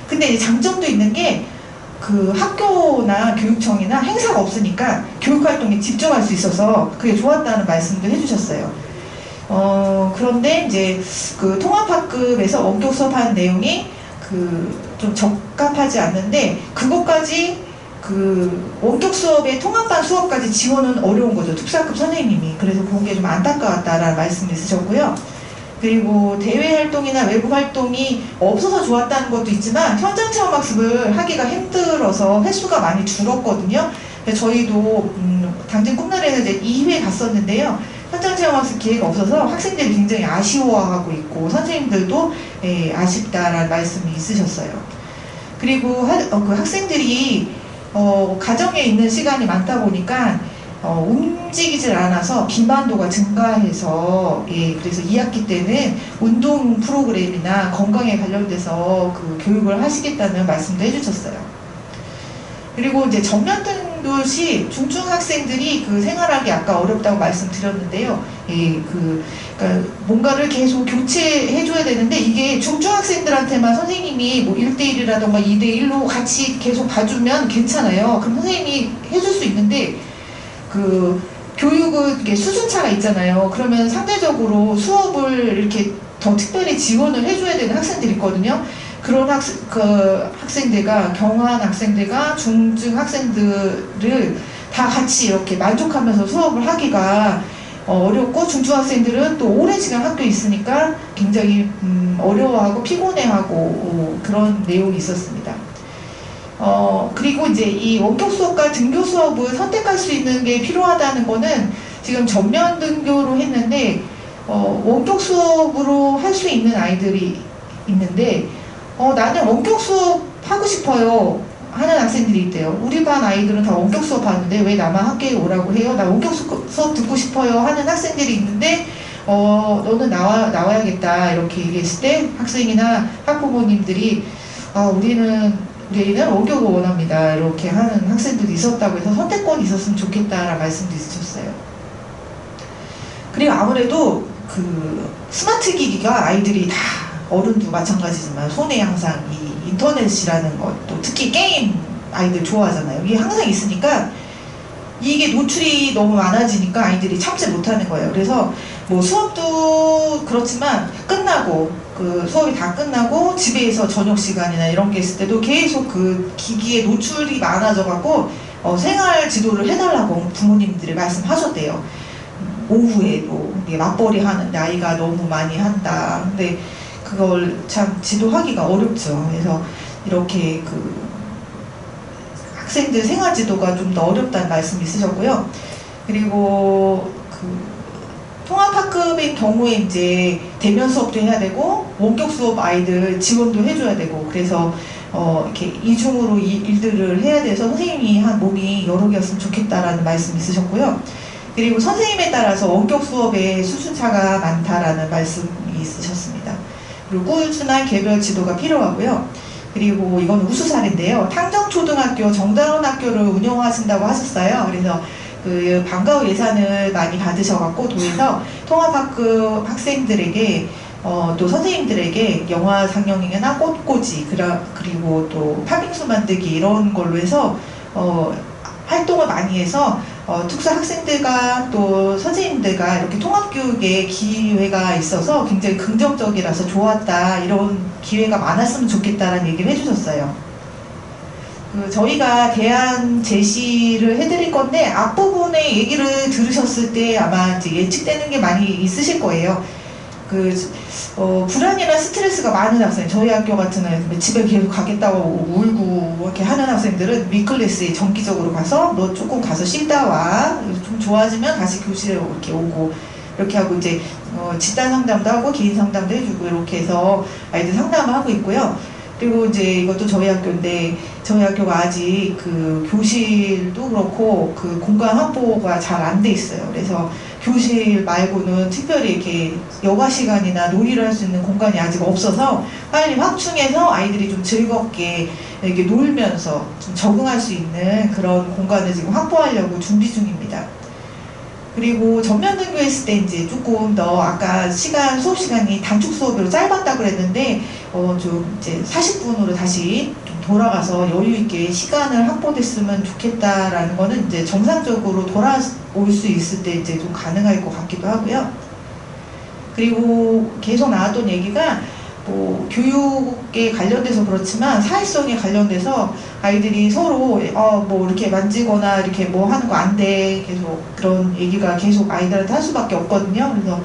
근데 이제 장점도 있는 게 학교나 교육청이나 행사가 없으니까 교육활동에 집중할 수 있어서 그게 좋았다는 말씀도 해주셨어요. 그런데 이제 통합학급에서 원격 수업하는 내용이 좀 적합하지 않는데 그것까지 그 원격 수업에 통합반 수업까지 지원은 어려운 거죠. 특수학급 선생님이. 그래서 본 게 좀 안타까웠다라는 말씀이 있으셨고요. 그리고 대외 활동이나 외부 활동이 없어서 좋았다는 것도 있지만 현장 체험 학습을 하기가 힘들어서 횟수가 많이 줄었거든요. 저희도 당진 꿈나라에서 이제 2회 갔었는데요. 현장 체험 학습 기회가 없어서 학생들이 굉장히 아쉬워하고 있고 선생님들도 아쉽다라는 말씀이 있으셨어요. 그리고 그 학생들이 가정에 있는 시간이 많다 보니까 움직이질 않아서 비만도가 증가해서 그래서 2학기 때는 운동 프로그램이나 건강에 관련돼서 그 교육을 하시겠다는 말씀도 해주셨어요. 그리고 이제 전면등교시 중증 학생들이 그 생활하기 아까 어렵다고 말씀드렸는데요. 그러니까 뭔가를 계속 교체해줘야 되는데 이게 중증 학생들한테만 선생님이 뭐 1대1이라던가 2대1로 같이 계속 봐주면 괜찮아요. 그럼 선생님이 해줄 수 있는데 그 교육은 이게 수준차가 있잖아요. 그러면 상대적으로 수업을 이렇게 더 특별히 지원을 해줘야 되는 학생들이 있거든요. 그런 학생들과 경한 학생들과 중증 학생들을 다 같이 이렇게 만족하면서 수업을 하기가 어렵고 중증 학생들은 또 오랜 시간 학교에 있으니까 굉장히 어려워하고 피곤해하고 그런 내용이 있었습니다. 그리고 이제 이 원격 수업과 등교 수업을 선택할 수 있는 게 필요하다는 거는 지금 전면 등교로 했는데 원격 수업으로 할 수 있는 아이들이 있는데 나는 원격 수업 하고 싶어요 하는 학생들이 있대요. 우리 반 아이들은 다 원격 수업 하는데 왜 나만 학교에 오라고 해요? 나 원격 수업 듣고 싶어요 하는 학생들이 있는데 너는 나와야겠다 이렇게 얘기했을 때 학생이나 학부모님들이 우리는 원격을 원합니다 이렇게 하는 학생들이 있었다고 해서 선택권이 있었으면 좋겠다라는 말씀도 있으셨어요. 그리고 아무래도 그 스마트 기기가 아이들이 다 어른도 마찬가지지만 손에 항상 이 인터넷이라는 것도 특히 게임 아이들 좋아하잖아요. 이게 항상 있으니까 이게 노출이 너무 많아지니까 아이들이 참지 못하는 거예요. 그래서 뭐 수업도 그렇지만 끝나고 그 수업이 다 끝나고 집에서 저녁 시간이나 이런 게 있을 때도 계속 그 기기에 노출이 많아져 갖고 생활 지도를 해달라고 부모님들이 말씀하셨대요. 오후에도 맞벌이 하는데 아이가 너무 많이 한다. 근데 그걸 참 지도하기가 어렵죠. 그래서 이렇게 그 학생들 생활 지도가 좀 더 어렵다는 말씀이 있으셨고요. 그리고 그 통합학급인 경우에 이제 대면 수업도 해야 되고 원격 수업 아이들 지원도 해줘야 되고 그래서 이렇게 이중으로 일들을 해야 돼서 선생님이 한 몸이 여러 개였으면 좋겠다라는 말씀이 있으셨고요. 그리고 선생님에 따라서 원격 수업에 수준차가 많다라는 말씀이 있으셨습니다. 그리고 꾸준한 개별 지도가 필요하고요. 그리고 이건 우수사례인데요. 탕정초등학교, 정다운학교를 운영하신다고 하셨어요. 그래서 그 방과 후 예산을 많이 받으셔갖고 도에서 통합학급 학생들에게 또 선생님들에게 영화 상영이나 꽃꽂이 그리고 또 팥빙수 만들기 이런 걸로 해서 활동을 많이 해서 특수 학생들과 또 선생님들과 이렇게 통합교육의 기회가 있어서 굉장히 긍정적이라서 좋았다 이런 기회가 많았으면 좋겠다라는 얘기를 해주셨어요. 저희가 대안 제시를 해드릴 건데 앞부분의 얘기를 들으셨을 때 아마 이제 예측되는 게 많이 있으실 거예요. 불안이나 스트레스가 많은 학생, 저희 학교 같은 경우는 집에 계속 가겠다고 울고 이렇게 하는 학생들은 미클래스에 정기적으로 가서 너 조금 가서 쉬다 와. 좀 좋아지면 다시 교실에 이렇게 오고 이렇게 하고 이제 집단 상담도 하고 개인 상담도 해주고 이렇게 해서 아이들 상담을 하고 있고요. 그리고 이제 이것도 저희 학교인데 저희 학교가 아직 그 교실도 그렇고 그 공간 확보가 잘 안 돼 있어요. 그래서 교실 말고는 특별히 이렇게 여가 시간이나 놀이를 할 수 있는 공간이 아직 없어서 빨리 확충해서 아이들이 좀 즐겁게 이렇게 놀면서 좀 적응할 수 있는 그런 공간을 지금 확보하려고 준비 중입니다. 그리고 전면 등교했을 때 이제 조금 더 아까 수업 시간이 단축 수업으로 짧았다고 그랬는데 좀 이제 40분으로 다시 좀 돌아가서 여유 있게 시간을 확보됐으면 좋겠다라는 거는 이제 정상적으로 돌아올 수 있을 때 이제 좀 가능할 것 같기도 하고요. 그리고 계속 나왔던 얘기가 뭐 교육에 관련돼서 그렇지만 사회성에 관련돼서 아이들이 서로 뭐 이렇게 만지거나 이렇게 뭐 하는 거 안 돼, 계속 그런 얘기가 계속 아이들한테 할 수밖에 없거든요. 그래서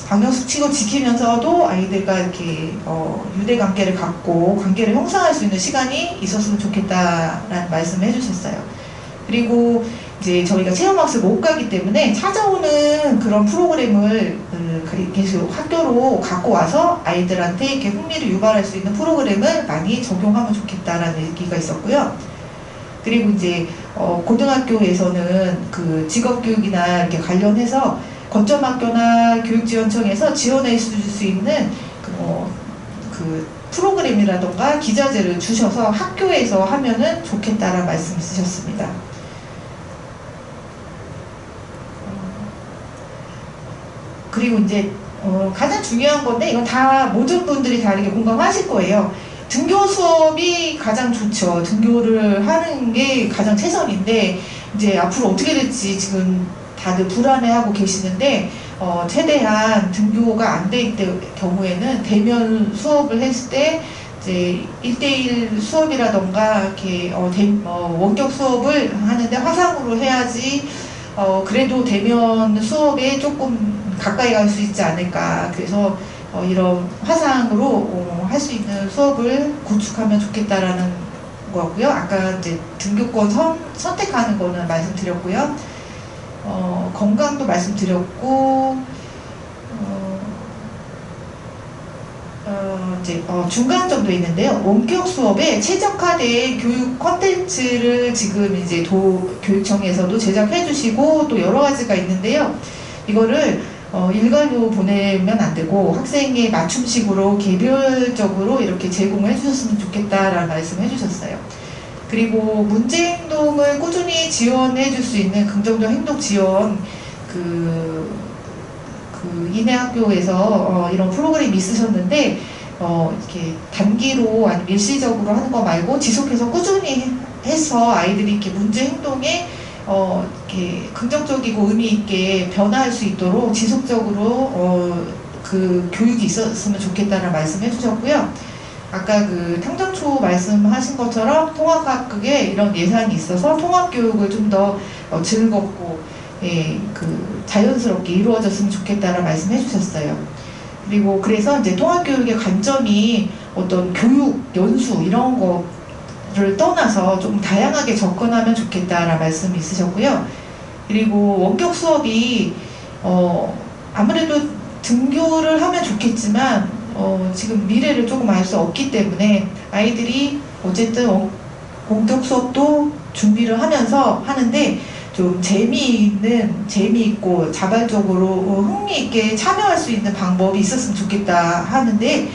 방역수칙을 지키면서도 아이들과 이렇게 유대 관계를 갖고 관계를 형성할 수 있는 시간이 있었으면 좋겠다라는 말씀을 해주셨어요. 그리고 이제 저희가 체험학습 못 가기 때문에 찾아오는 그런 프로그램을 계속 학교로 갖고 와서 아이들한테 이렇게 흥미를 유발할 수 있는 프로그램을 많이 적용하면 좋겠다라는 얘기가 있었고요. 그리고 이제 고등학교에서는 그 직업교육이나 이렇게 관련해서 거점학교나 교육지원청에서 지원해 줄 수 있는 그 프로그램이라던가 기자재를 주셔서 학교에서 하면은 좋겠다라는 말씀 있으셨습니다. 그리고 이제 가장 중요한 건데 이건 다 모든 분들이 다르게 공감하실 거예요. 등교 수업이 가장 좋죠. 등교를 하는 게 가장 최선인데 이제 앞으로 어떻게 될지 지금 다들 불안해하고 계시는데 최대한 등교가 안 될 경우에는 대면 수업을 했을 때 이제 1대1 수업이라던가 이렇게 원격 수업을 하는데 화상으로 해야지 그래도 대면 수업에 조금 가까이 갈 수 있지 않을까. 그래서 이런 화상으로 할 수 있는 수업을 구축하면 좋겠다라는 거고요. 아까 이제 등교권 선택하는 거는 말씀드렸고요. 건강도 말씀드렸고, 이제 중간점도 있는데요. 원격 수업에 최적화된 교육 콘텐츠를 지금 이제 교육청에서도 제작해 주시고 또 여러 가지가 있는데요. 이거를 일괄로 보내면 안 되고 학생의 맞춤식으로 개별적으로 이렇게 제공해 주셨으면 좋겠다라는 말씀을 해주셨어요. 그리고 문제행동을 꾸준히 지원해 줄 수 있는 긍정적 행동 지원 인해학교에서 이런 프로그램이 있으셨는데 이렇게 단기로 아니면 일시적으로 하는 거 말고 지속해서 꾸준히 해서 아이들이 이렇게 문제 행동에 이렇게 긍정적이고 의미 있게 변화할 수 있도록 지속적으로 그 교육이 있었으면 좋겠다는 말씀해 주셨고요. 아까 그 탕정초 말씀하신 것처럼 통합학급에 이런 예산이 있어서 통합교육을 좀 더 즐겁고 자연스럽게 이루어졌으면 좋겠다는 말씀해 주셨어요. 그리고 그래서 이제 통합교육의 관점이 어떤 교육, 연수 이런 거를 떠나서 좀 다양하게 접근하면 좋겠다라는 말씀이 있으셨고요. 그리고 원격 수업이 아무래도 등교를 하면 좋겠지만 지금 미래를 조금 알 수 없기 때문에 아이들이 어쨌든 원격 수업도 준비를 하는데 좀 재미있고 자발적으로 흥미있게 참여할 수 있는 방법이 있었으면 좋겠다 하는데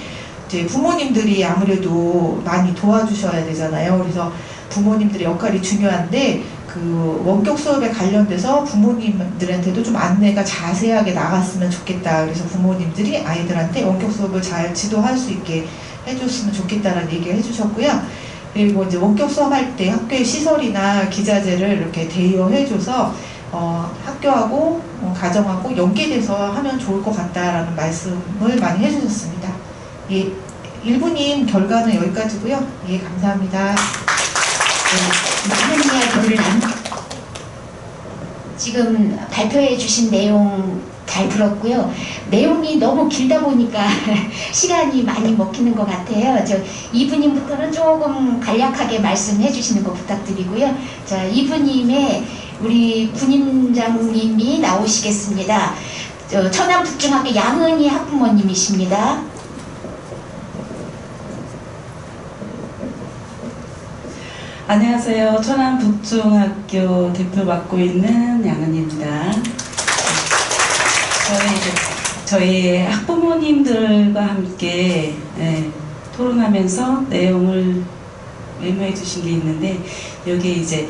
이제 부모님들이 아무래도 많이 도와주셔야 되잖아요. 그래서 부모님들의 역할이 중요한데 그 원격 수업에 관련돼서 부모님들한테도 좀 안내가 자세하게 나갔으면 좋겠다. 그래서 부모님들이 아이들한테 원격 수업을 잘 지도할 수 있게 해줬으면 좋겠다라는 얘기를 해주셨고요. 그리고 이제 원격 수업할 때 학교의 시설이나 기자재를 이렇게 대여해줘서 학교하고 가정하고 연계돼서 하면 좋을 것 같다라는 말씀을 많이 해주셨습니다. 예, 1부님 결과는 여기까지고요. 예, 감사합니다. 많은 이야기를 지금 발표해 주신 내용 잘 들었고요. 내용이 너무 길다 보니까 시간이 많이 먹히는 것 같아요. 저 이부님부터는 조금 간략하게 말씀해 주시는 거 부탁드리고요. 자, 이부님의 우리 군임장님이 나오시겠습니다. 천안북중학교 양은희 학부모님이십니다. 안녕하세요. 천안북중학교 대표 맡고 있는 양은희입니다. 저희 학부모님들과 함께 토론하면서 내용을 메모해 주신 게 있는데 여기에 이제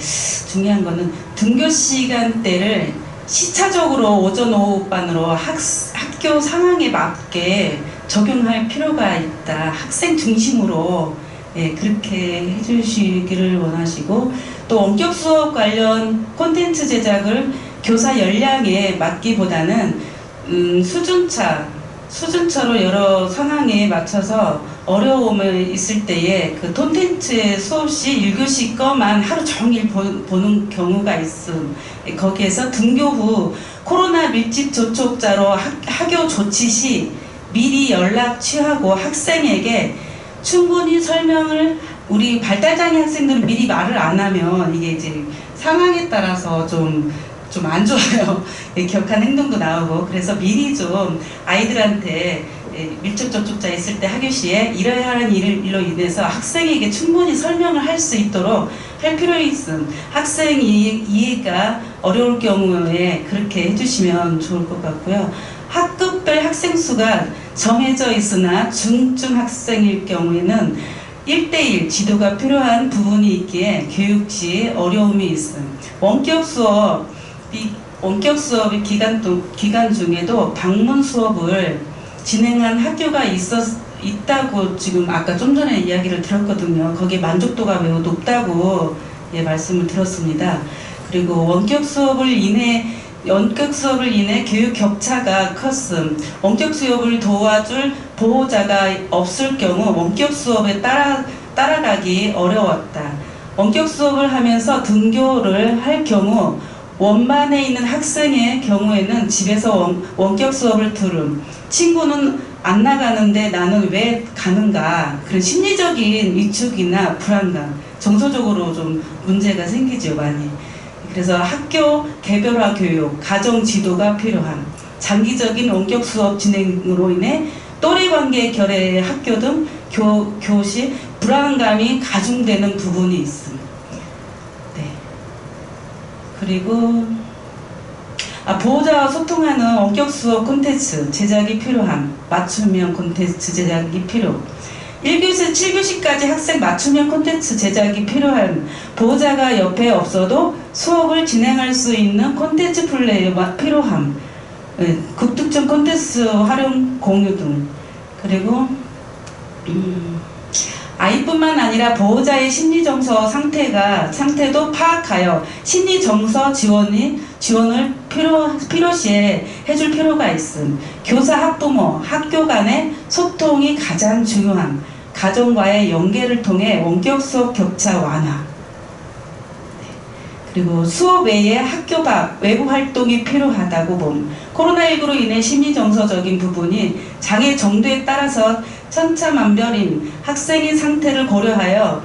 중요한 거는 등교 시간대를 시차적으로 오전 오후반으로 학교 상황에 맞게 적용할 필요가 있다. 학생 중심으로 그렇게 해주시기를 원하시고 또 원격 수업 관련 콘텐츠 제작을 교사 역량에 맞기보다는 수준차 수준차로 여러 상황에 맞춰서 어려움이 있을 때에 그 콘텐츠의 수업시 1교시 거만 하루 종일 보는 경우가 있음. 거기에서 등교 후 코로나 밀집 접촉자로 학교 조치 시 미리 연락 취하고 학생에게 충분히 설명을, 우리 발달장애 학생들은 미리 말을 안 하면 이게 이제 상황에 따라서 좀 안 좋아요. 격한 행동도 나오고, 그래서 미리 좀 아이들한테 밀접 접촉자 있을 때 학교시에 이러한 일로 인해서 학생에게 충분히 설명을 할 수 있도록 할 필요가 있음. 학생 이해가 어려울 경우에 그렇게 해주시면 좋을 것 같고요. 학급별 학생 수가 정해져 있으나 중증 학생일 경우에는 1대1 지도가 필요한 부분이 있기에 교육 시 어려움이 있음. 원격 수업의 기간 중에도 방문 수업을 진행한 학교가 있다고 지금 아까 좀 전에 이야기를 들었거든요. 거기에 만족도가 매우 높다고 말씀을 들었습니다. 그리고 원격 수업을 인해 교육 격차가 컸음. 원격 수업을 도와줄 보호자가 없을 경우 원격 수업에 따라가기 어려웠다. 원격 수업을 하면서 등교를 할 경우 원만에 있는 학생의 경우에는 집에서 원격 수업을 들음. 친구는 안 나가는데 나는 왜 가는가. 그런 심리적인 위축이나 불안감, 정서적으로 좀 문제가 생기죠, 많이. 그래서 학교 개별화 교육, 가정 지도가 필요한, 장기적인 원격 수업 진행으로 인해 또래 관계 결의 학교 등 교시 불안감이 가중되는 부분이 있습니다. 네. 그리고 보호자와 소통하는 원격 수업 콘텐츠 제작이 필요함. 맞춤형 콘텐츠 제작이 필요. 1교시 7교시까지 학생 맞춤형 콘텐츠 제작이 필요한, 보호자가 옆에 없어도 수업을 진행할 수 있는 콘텐츠 플레이가 필요함. 극특정 콘텐츠 활용 공유 등. 그리고 아이뿐만 아니라 보호자의 심리정서 상태도 파악하여 심리정서 지원을 필요시에 해줄 필요가 있음. 교사, 학부모, 학교 간의 소통이 가장 중요함. 가정과의 연계를 통해 원격 수업 격차 완화. 그리고 수업 외에 학교 밖 외부 활동이 필요하다고 봄. 코로나19로 인해 심리정서적인 부분이 장애 정도에 따라서 천차만별인 학생의 상태를 고려하여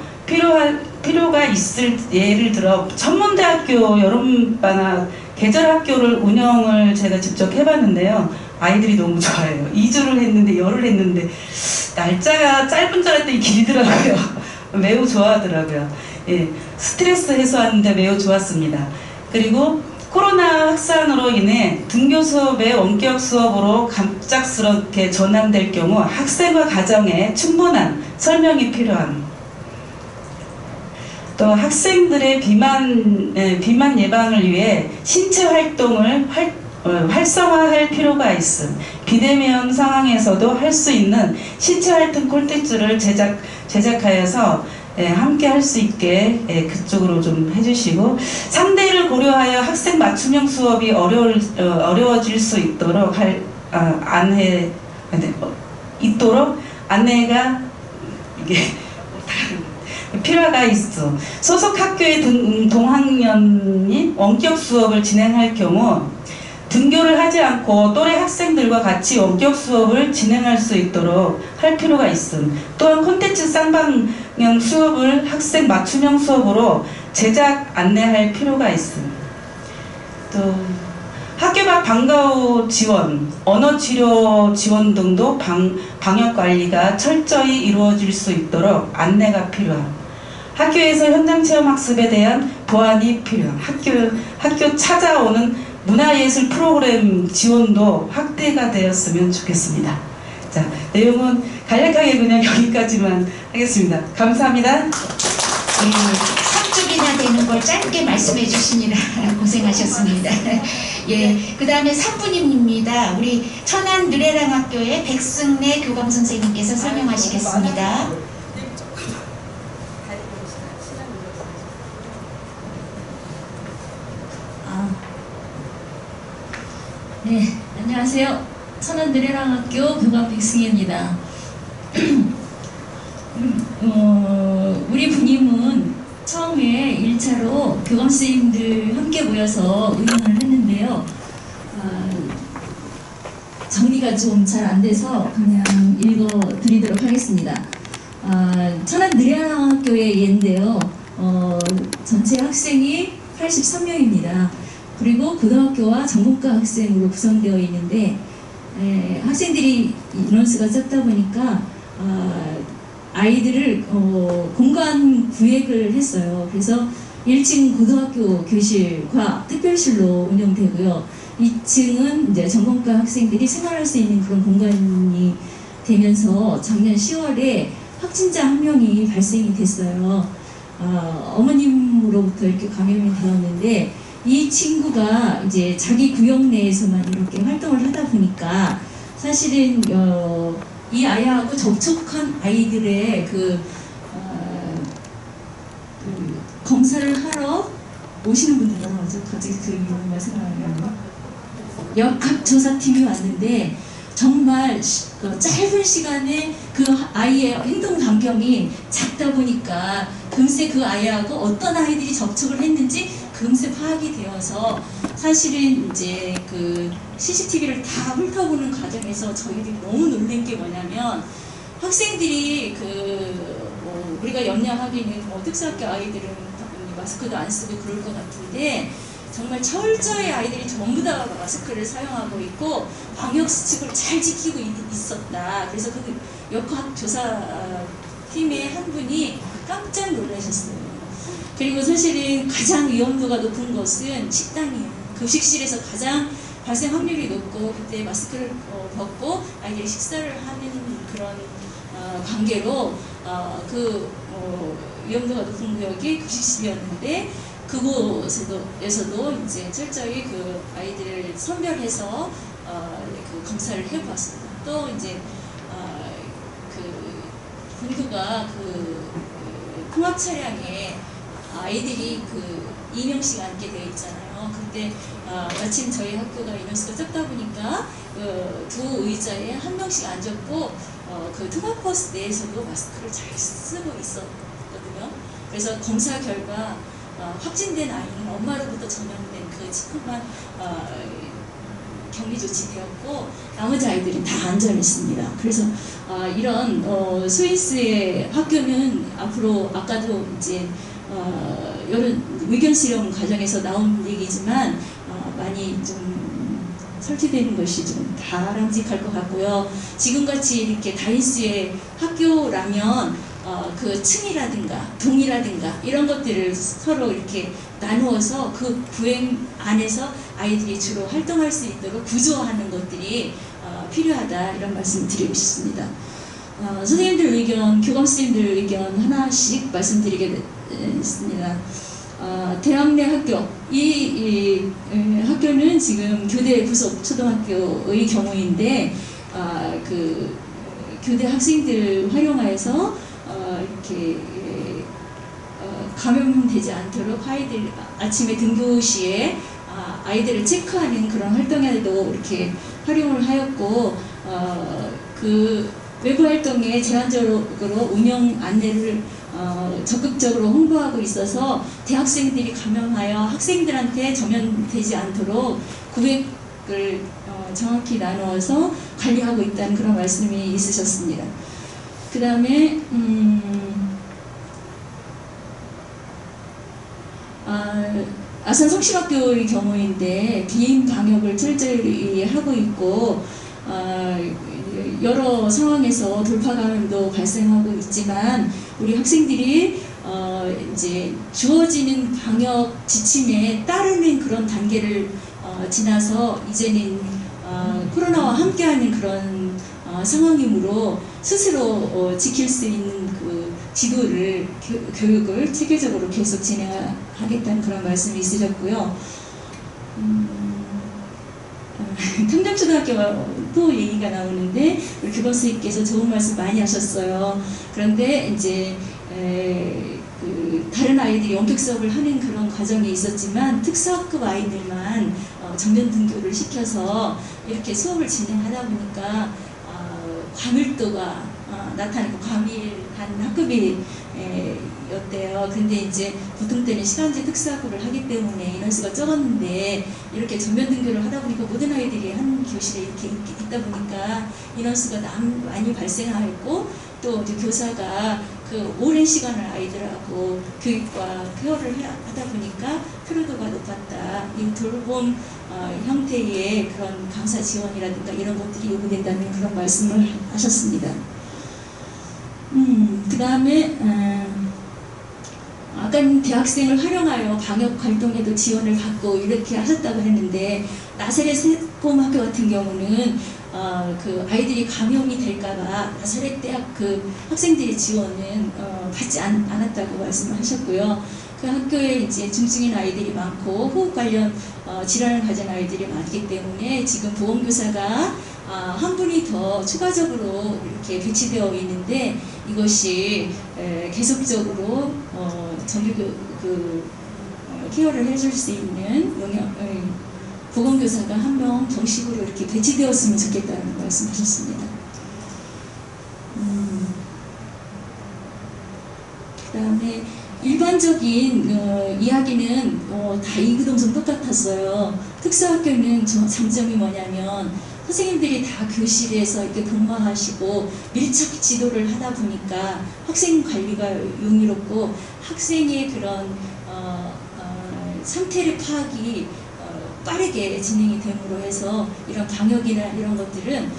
필요가 있을, 예를 들어 천문대학교 여름방학 계절학교를 운영을 제가 직접 해봤는데요. 아이들이 너무 좋아해요. 2주를 했는데 열흘 했는데 날짜가 짧은 줄 알았더니 길더라고요. 매우 좋아하더라고요. 스트레스 해소하는데 매우 좋았습니다. 그리고 코로나 확산으로 인해 등교 수업의 원격 수업으로 갑작스럽게 전환될 경우 학생과 가정에 충분한 설명이 필요함. 또 학생들의 비만 예방을 위해 신체 활동을 활성화할 필요가 있음. 비대면 상황에서도 할 수 있는 신체 활동 콘텐츠를 제작하여서 함께 할 수 있게 그쪽으로 좀 해주시고, 상대를 고려하여 학생 맞춤형 수업이 어려워질 수 있도록 안내가 이게 필요가 있어. 소속 학교의 동학년이 원격 수업을 진행할 경우 등교를 하지 않고 또래 학생들과 같이 원격 수업을 진행할 수 있도록 할 필요가 있음. 또한 콘텐츠 쌍방향 수업을 학생 맞춤형 수업으로 제작 안내할 필요가 있음. 또 학교 밖 방과 후 지원, 언어 치료 지원 등도 방역 관리가 철저히 이루어질 수 있도록 안내가 필요함. 학교에서 현장 체험 학습에 대한 보완이 필요함. 학교 찾아오는 문화예술 프로그램 지원도 확대가 되었으면 좋겠습니다. 자, 내용은 간략하게 그냥 여기까지만 하겠습니다. 감사합니다. 3줄이나 되는 걸 짧게 말씀해 주시느라 고생하셨습니다. 그 다음에 3분입니다. 우리 천안 느레랑학교의 백승래 교감 선생님께서 설명하시겠습니다. 네, 안녕하세요. 천안드레랑학교 교감 백승혜입니다. 우리 부님은 처음에 1차로 교감선생님들 함께 모여서 의논을 했는데요. 정리가 좀 잘 안 돼서 그냥 읽어드리도록 하겠습니다. 천안드레랑학교의 예인데요. 전체 학생이 83명입니다. 그리고 고등학교와 전문가 학생으로 구성되어 있는데 학생들이 인원수가 적다 보니까 아이들을 공간 구획을 했어요. 그래서 1층 고등학교 교실과 특별실로 운영되고요. 2층은 이제 전문가 학생들이 생활할 수 있는 그런 공간이 되면서 작년 10월에 확진자 1명이 발생이 됐어요. 어머님으로부터 이렇게 감염이 되었는데 이 친구가 이제 자기 구역 내에서만 이렇게 활동을 하다 보니까 사실은 이 아이하고 접촉한 아이들의 검사를 하러 오시는 분들 나오죠. 갑자기 그 이름만 생각나요. 역학조사팀이 왔는데 정말 짧은 시간에 그 아이의 행동 반경이 작다 보니까 금세 그 아이하고 어떤 아이들이 접촉을 했는지 금세 파악이 되어서 사실은 이제 그 CCTV를 다 훑어보는 과정에서 저희들이 너무 놀란 게 뭐냐면 학생들이 우리가 염려하기는 특수학교 아이들은 마스크도 안 쓰고 그럴 것 같은데 정말 철저히 아이들이 전부 다 마스크를 사용하고 있고 방역수칙을 잘 지키고 있었다. 그래서 그 역학조사팀의 한 분이 깜짝 놀라셨어요. 그리고 사실은 가장 위험도가 높은 것은 식당이에요. 급식실에서 가장 발생 확률이 높고 그때 마스크를 벗고 아이들이 식사를 하는 그런 관계로 위험도가 높은 구역이 급식실이었는데 그곳에서도 이제 철저히 그 아이들을 선별해서 그 검사를 해보았습니다. 또 이제 본부가 통합 차량에 아이들이 2명씩 앉게 되어 있잖아요. 근데 마침 저희 학교가 인원수가 적다 보니까 두 의자에 1명씩 앉았고 그 통합버스 내에서도 마스크를 잘 쓰고 있었거든요. 그래서 검사 결과 확진된 아이는 엄마로부터 전염된 그 친구만 격리 조치되었고 나머지 아이들이 다 안전했습니다. 그래서 이런 스위스의 학교는 앞으로 아까도 이제 여러 의견 수렴 과정에서 나온 얘기지만 많이 좀 설치되는 것이 좀 바람직할 것 같고요. 지금같이 이렇게 다인수의 학교라면 그 층이라든가 동이라든가 이런 것들을 서로 이렇게 나누어서 그 구획 안에서 아이들이 주로 활동할 수 있도록 구조하는 것들이 필요하다 이런 말씀을 드리고 싶습니다. 선생님들 의견, 교감 선생님들 의견 하나씩 말씀드리겠습니다. 대학 내 학교, 이 학교는 지금 교대 부속 초등학교의 경우인데 그 교대 학생들 활용하여서 이렇게 감염되지 않도록 아이들 아침에 등교 시에 아이들을 체크하는 그런 활동에도 이렇게 활용을 하였고 그 외부 활동에 제한적으로 운영 안내를 적극적으로 홍보하고 있어서 대학생들이 감염하여 학생들한테 전염되지 않도록 구획을 정확히 나누어서 관리하고 있다는 그런 말씀이 있으셨습니다. 그 다음에 아산 성심학교의 경우인데 비임 방역을 철저히 하고 있고 여러 상황에서 돌파 감염도 발생하고 있지만 우리 학생들이 이제 주어지는 방역 지침에 따르는 그런 단계를 지나서 이제는 코로나와 함께하는 그런 상황이므로 스스로 지킬 수 있는 그 지도를 교육을 체계적으로 계속 진행하겠다는 그런 말씀이 있으셨고요. 탐정초등학교가 또 얘기가 나오는데 우리 교감 선생님께서 좋은 말씀 많이 하셨어요. 그런데 이제 다른 아이들이 원격 수업을 하는 그런 과정이 있었지만 특수학급 아이들만 정면 등교를 시켜서 이렇게 수업을 진행하다 보니까 과밀도가 나타나고 과밀한 학급이 였대요. 근데 이제 보통 때는 시간제 특수학급을 하기 때문에 인원수가 적었는데 이렇게 전면 등교를 하다 보니까 모든 아이들이 한 교실에 이렇게 있다 보니까 인원수가 많이 발생하고 또 이제 교사가 그 오랜 시간을 아이들하고 교육과 케어를 하다 보니까 피로도가 높았다. 이 돌봄 형태의 그런 강사 지원이라든가 이런 것들이 요구된다는 그런 말씀을 하셨습니다. 그 다음에 아까 대학생을 활용하여 방역 활동에도 지원을 받고 이렇게 하셨다고 했는데 나사렛 세범학교 같은 경우는 그 아이들이 감염이 될까봐 나사렛 대학 그 학생들의 지원은 받지 않았다고 말씀을 하셨고요. 그 학교에 이제 중증인 아이들이 많고 호흡 관련 질환을 가진 아이들이 많기 때문에 지금 보건교사가 한 분이 더 추가적으로 이렇게 배치되어 있는데 이것이 계속적으로 정규 케어를 해줄 수 있는 보건교사가 한 명 정식으로 이렇게 배치되었으면 좋겠다는 말씀하셨습니다. 그 다음에 일반적인 이야기는 다 이구동성 똑같았어요. 특수학교는 장점이 뭐냐면 선생님들이 다 교실에서 이렇게 근무하시고 밀착 지도를 하다 보니까 학생 관리가 용이롭고 학생의 그런 상태를 파악이 빠르게 진행이 됨으로 해서 이런 방역이나 이런 것들은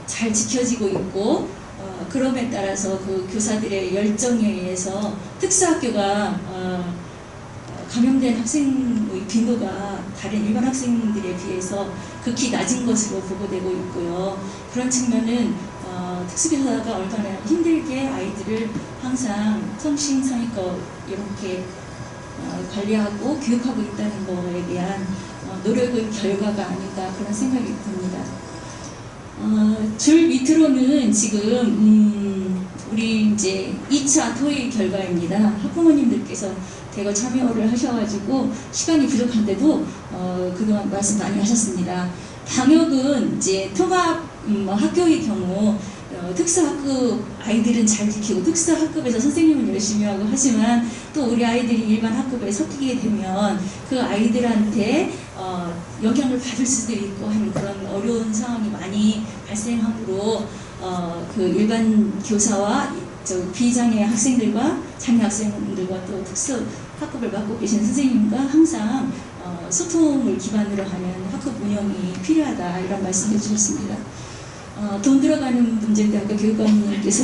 잘 지켜지고 있고 그럼에 따라서 그 교사들의 열정에 의해서 특수학교가 감염된 학생의 빈도가 다른 일반 학생들에 비해서 극히 낮은 것으로 보고되고 있고요. 그런 측면은 특수교사가 얼마나 힘들게 아이들을 항상 성심성의껏 이렇게 관리하고 교육하고 있다는 거에 대한 노력의 결과가 아닌가 그런 생각이 듭니다. 줄 밑으로는 지금 우리 이제 2차 토의 결과입니다. 학부모님들께서 대거 참여를 하셔가지고 시간이 부족한데도 그동안 말씀 많이 하셨습니다. 방역은 이제 통합 학교의 경우 특수학급 아이들은 잘 지키고 특수학급에서 선생님은 열심히 하고 하지만 또 우리 아이들이 일반 학급에 섞이게 되면 그 아이들한테 영향을 받을 수도 있고 하는 그런 어려운 상황이 많이 발생하므로 그 일반 교사와 비장애 학생들과 장애 학생들과 또 특수학급을 맡고 계신 선생님과 항상 소통을 기반으로 하는 학급 운영이 필요하다 이런 말씀해 주셨습니다. 돈 들어가는 문제인데 아까 교육감님께서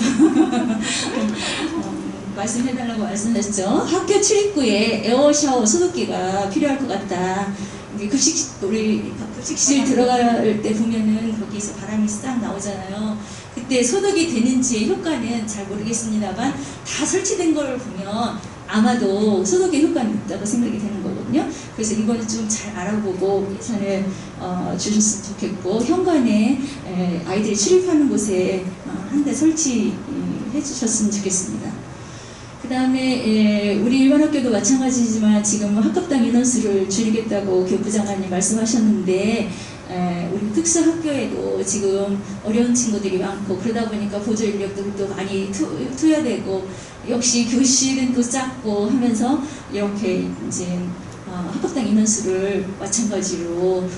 말씀해달라고 말씀하셨죠. 학교 출입구에 에어샤워 소독기가 필요할 것 같다. 우리 급식실 들어갈 때 보면은 거기서 바람이 싹 나오잖아요. 그때 소독이 되는지의 효과는 잘 모르겠습니다만 다 설치된 걸 보면 아마도 소독의 효과는 있다고 생각이 되는 거거든요. 그래서 이거는 좀 잘 알아보고 예산을 주셨으면 좋겠고 현관에 아이들이 출입하는 곳에 한 대 설치해 주셨으면 좋겠습니다. 그 다음에 우리 일반 학교도 마찬가지지만 지금 학급당 인원수를 줄이겠다고 교육부 장관님 말씀하셨는데 우리 특수학교에도 지금 어려운 친구들이 많고 그러다 보니까 보조 인력들도 많이 투여되고 역시 교실은 또 작고 하면서 이렇게 이제 학급당 인원수를 마찬가지로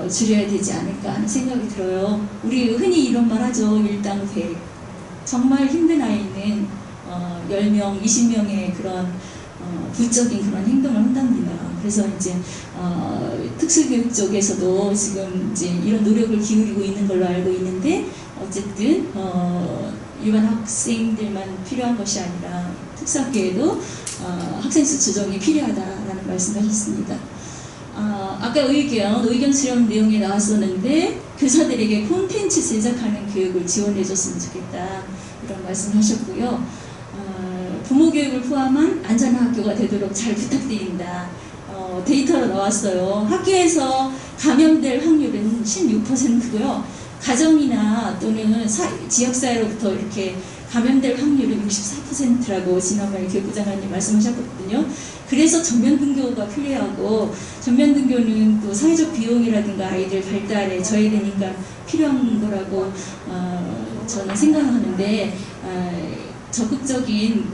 줄여야 되지 않을까 하는 생각이 들어요. 우리 흔히 이런 말 하죠. 일당 100. 정말 힘든 아이는 10명, 20명의 그런 부적인 그런 행동을 한답니다. 그래서 이제 특수교육 쪽에서도 지금 이제 이런 노력을 기울이고 있는 걸로 알고 있는데 어쨌든 일반 학생들만 필요한 것이 아니라 특수학교에도 학생수 조정이 필요하다라는 말씀하셨습니다. 아까 의견 수렴 내용에 나왔었는데 교사들에게 콘텐츠 제작하는 교육을 지원해줬으면 좋겠다 이런 말씀하셨고요. 부모 교육을 포함한 안전한 학교가 되도록 잘 부탁드린다. 데이터로 나왔어요. 학교에서 감염될 확률은 16%고요. 가정이나 또는 지역사회로부터 이렇게 감염될 확률은 64%라고 지난번에 교육부 장관님 말씀하셨거든요. 그래서 전면 등교가 필요하고, 전면 등교는 또 사회적 비용이라든가 아이들 발달에 저해되니까 필요한 거라고 저는 생각하는데, 적극적인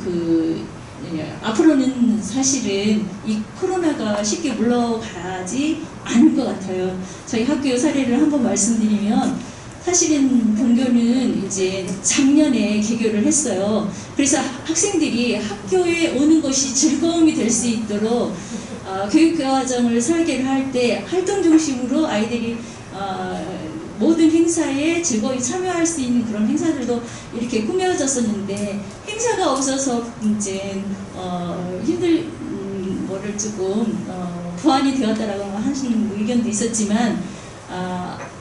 앞으로는 사실은 이 코로나가 쉽게 물러가지 않을 것 같아요. 저희 학교 사례를 한번 말씀드리면, 사실은 등교는 이제 작년에 개교를 했어요. 그래서 학생들이 학교에 오는 것이 즐거움이 될 수 있도록 교육과정을 설계를 할 때 활동 중심으로 아이들이 모든 행사에 즐거이 참여할 수 있는 그런 행사들도 이렇게 꾸며졌었는데, 행사가 없어서 이제 뭐를 조금 부안이 되었다라고 하시는 의견도 있었지만,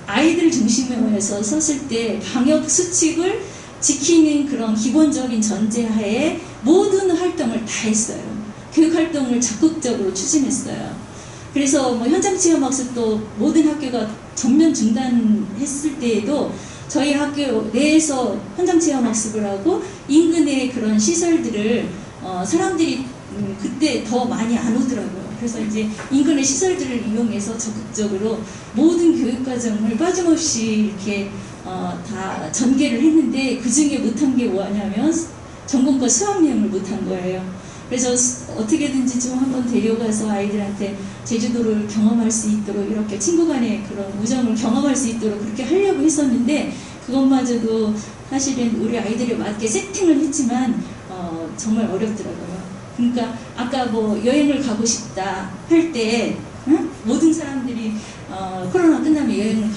아이들 중심으로 해서 섰을 때 방역 수칙을 지키는 그런 기본적인 전제하에 모든 활동을 다 했어요. 교육 활동을 적극적으로 추진했어요. 그래서 뭐 현장 체험 학습도 모든 학교가 전면 중단했을 때에도 저희 학교 내에서 현장 체험 학습을 하고, 인근의 그런 시설들을 사람들이 그때 더 많이 안 오더라고요. 그래서 이제 인근의 시설들을 이용해서 적극적으로 모든 교육과정을 빠짐없이 이렇게 다 전개를 했는데, 그 중에 못한 게 뭐냐면 전공과 수학여행을 못한 거예요. 그래서 어떻게든지 좀 한번 데려가서 아이들한테 제주도를 경험할 수 있도록, 이렇게 친구 간의 그런 우정을 경험할 수 있도록 그렇게 하려고 했었는데, 그것마저도 사실은 우리 아이들에 맞게 세팅을 했지만 정말 어렵더라고요. 그러니까 아까 뭐 여행을 가고 싶다 할 때 모든 사람들이 코로나 끝나면 여행을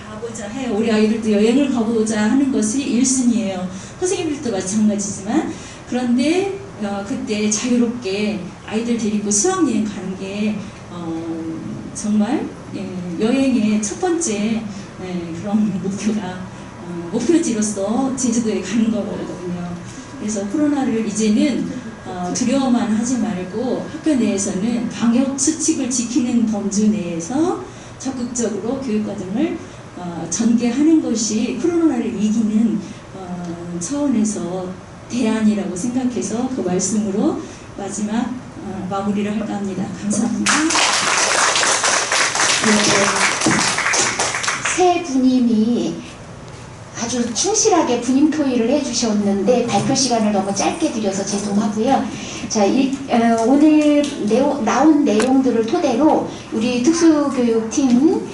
가보자 해요. 우리 아이들도 여행을 가보자 하는 것이 1순위예요. 선생님들도 마찬가지지만. 그런데 그때 자유롭게 아이들 데리고 수학여행 가는 게 정말 여행의 첫 번째 그런 목표지로서 제주도에 가는 거거든요. 그래서 코로나를 이제는 두려워만 하지 말고 학교 내에서는 방역 수칙을 지키는 범주 내에서 적극적으로 교육과정을 전개하는 것이 코로나를 이기는 차원에서 대안이라고 생각해서 그 말씀으로 마지막 마무리를 할까 합니다. 감사합니다. 세 분님이 아주 충실하게 분임 토의를 해주셨는데 발표 시간을 너무 짧게 드려서 죄송하고요. 자, 오늘 나온 내용들을 토대로 우리 특수교육팀은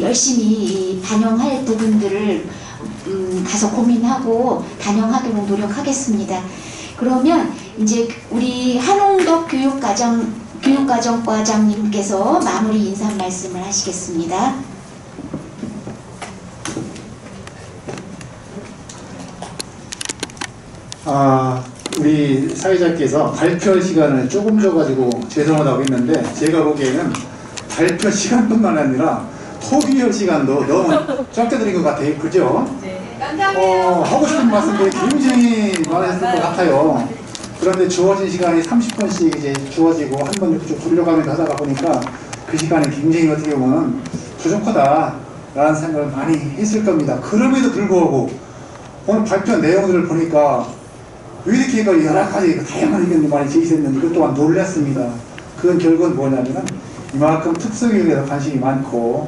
열심히 반영할 부분들을 가서 고민하고 반영하도록 노력하겠습니다. 그러면 이제 우리 한홍덕 교육과정과장님께서 마무리 인사 말씀을 하시겠습니다. 우리 사회자께서 발표 시간을 조금 줘가지고 죄송하다고 했는데, 제가 보기에는 발표 시간뿐만 아니라 토기할 시간도 너무 적게 드린 것 같아요. 그죠? 네, 감사합니다. 하고 싶은 말씀들이 굉장히 많았을 것 같아요. 그런데 주어진 시간이 30분씩 이제 주어지고 한 번 이렇게 좀 돌려가면서 하다가 보니까 그 시간이 굉장히 어떻게 보면 부족하다라는 생각을 많이 했을 겁니다. 그럼에도 불구하고 오늘 발표 내용들을 보니까 왜 이렇게 여러 가지 다양한 의견이 많이 제기됐는지 그것 또한 놀랐습니다. 그 결과는 뭐냐면은 이만큼 특수교육에 관심이 많고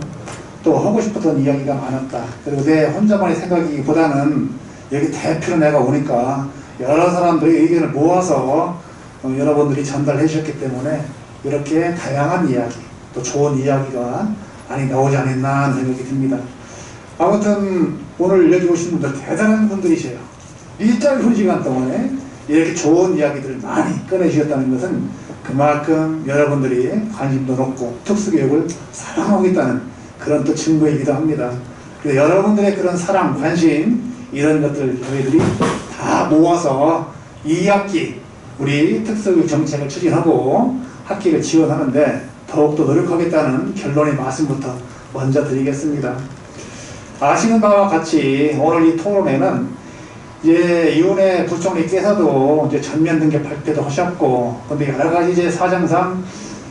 또 하고 싶었던 이야기가 많았다. 그리고 내 혼자만의 생각이보다는 여기 대표로 내가 오니까 여러 사람들의 의견을 모아서 여러분들이 전달해 주셨기 때문에 이렇게 다양한 이야기, 또 좋은 이야기가 많이 나오지 않았나 하는 생각이 듭니다. 아무튼 오늘 여기 오신 분들 대단한 분들이세요. 이 짧은 시간 동안에 이렇게 좋은 이야기들을 많이 꺼내주셨다는 것은 그만큼 여러분들이 관심도 높고 특수교육을 사랑하고 있다는 그런 또 증거이기도 합니다. 그래서 여러분들의 그런 사랑, 관심 이런 것들 저희들이 다 모아서 2학기 우리 특수교육 정책을 추진하고 학기를 지원하는데 더욱더 노력하겠다는 결론의 말씀부터 먼저 드리겠습니다. 아시는 바와 같이 오늘 이 토론회는 이제 이훈혜 부총리께서도 이제 전면 등교 발표도 하셨고, 근데 여러 가지 이제 사정상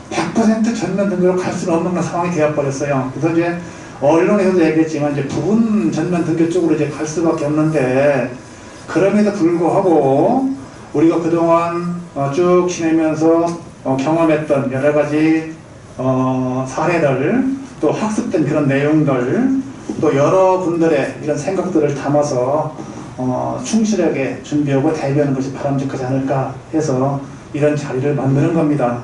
100% 전면 등교로 갈 수는 없는 상황이 되어버렸어요. 그래서 이제 언론에서도 얘기했지만 이제 부분 전면 등교 쪽으로 이제 갈 수밖에 없는데, 그럼에도 불구하고 우리가 그동안 쭉 지내면서 경험했던 여러 가지 사례들, 또 학습된 그런 내용들, 또 여러분들의 이런 생각들을 담아서 충실하게 준비하고 대비하는 것이 바람직하지 않을까 해서 이런 자리를 만드는 겁니다.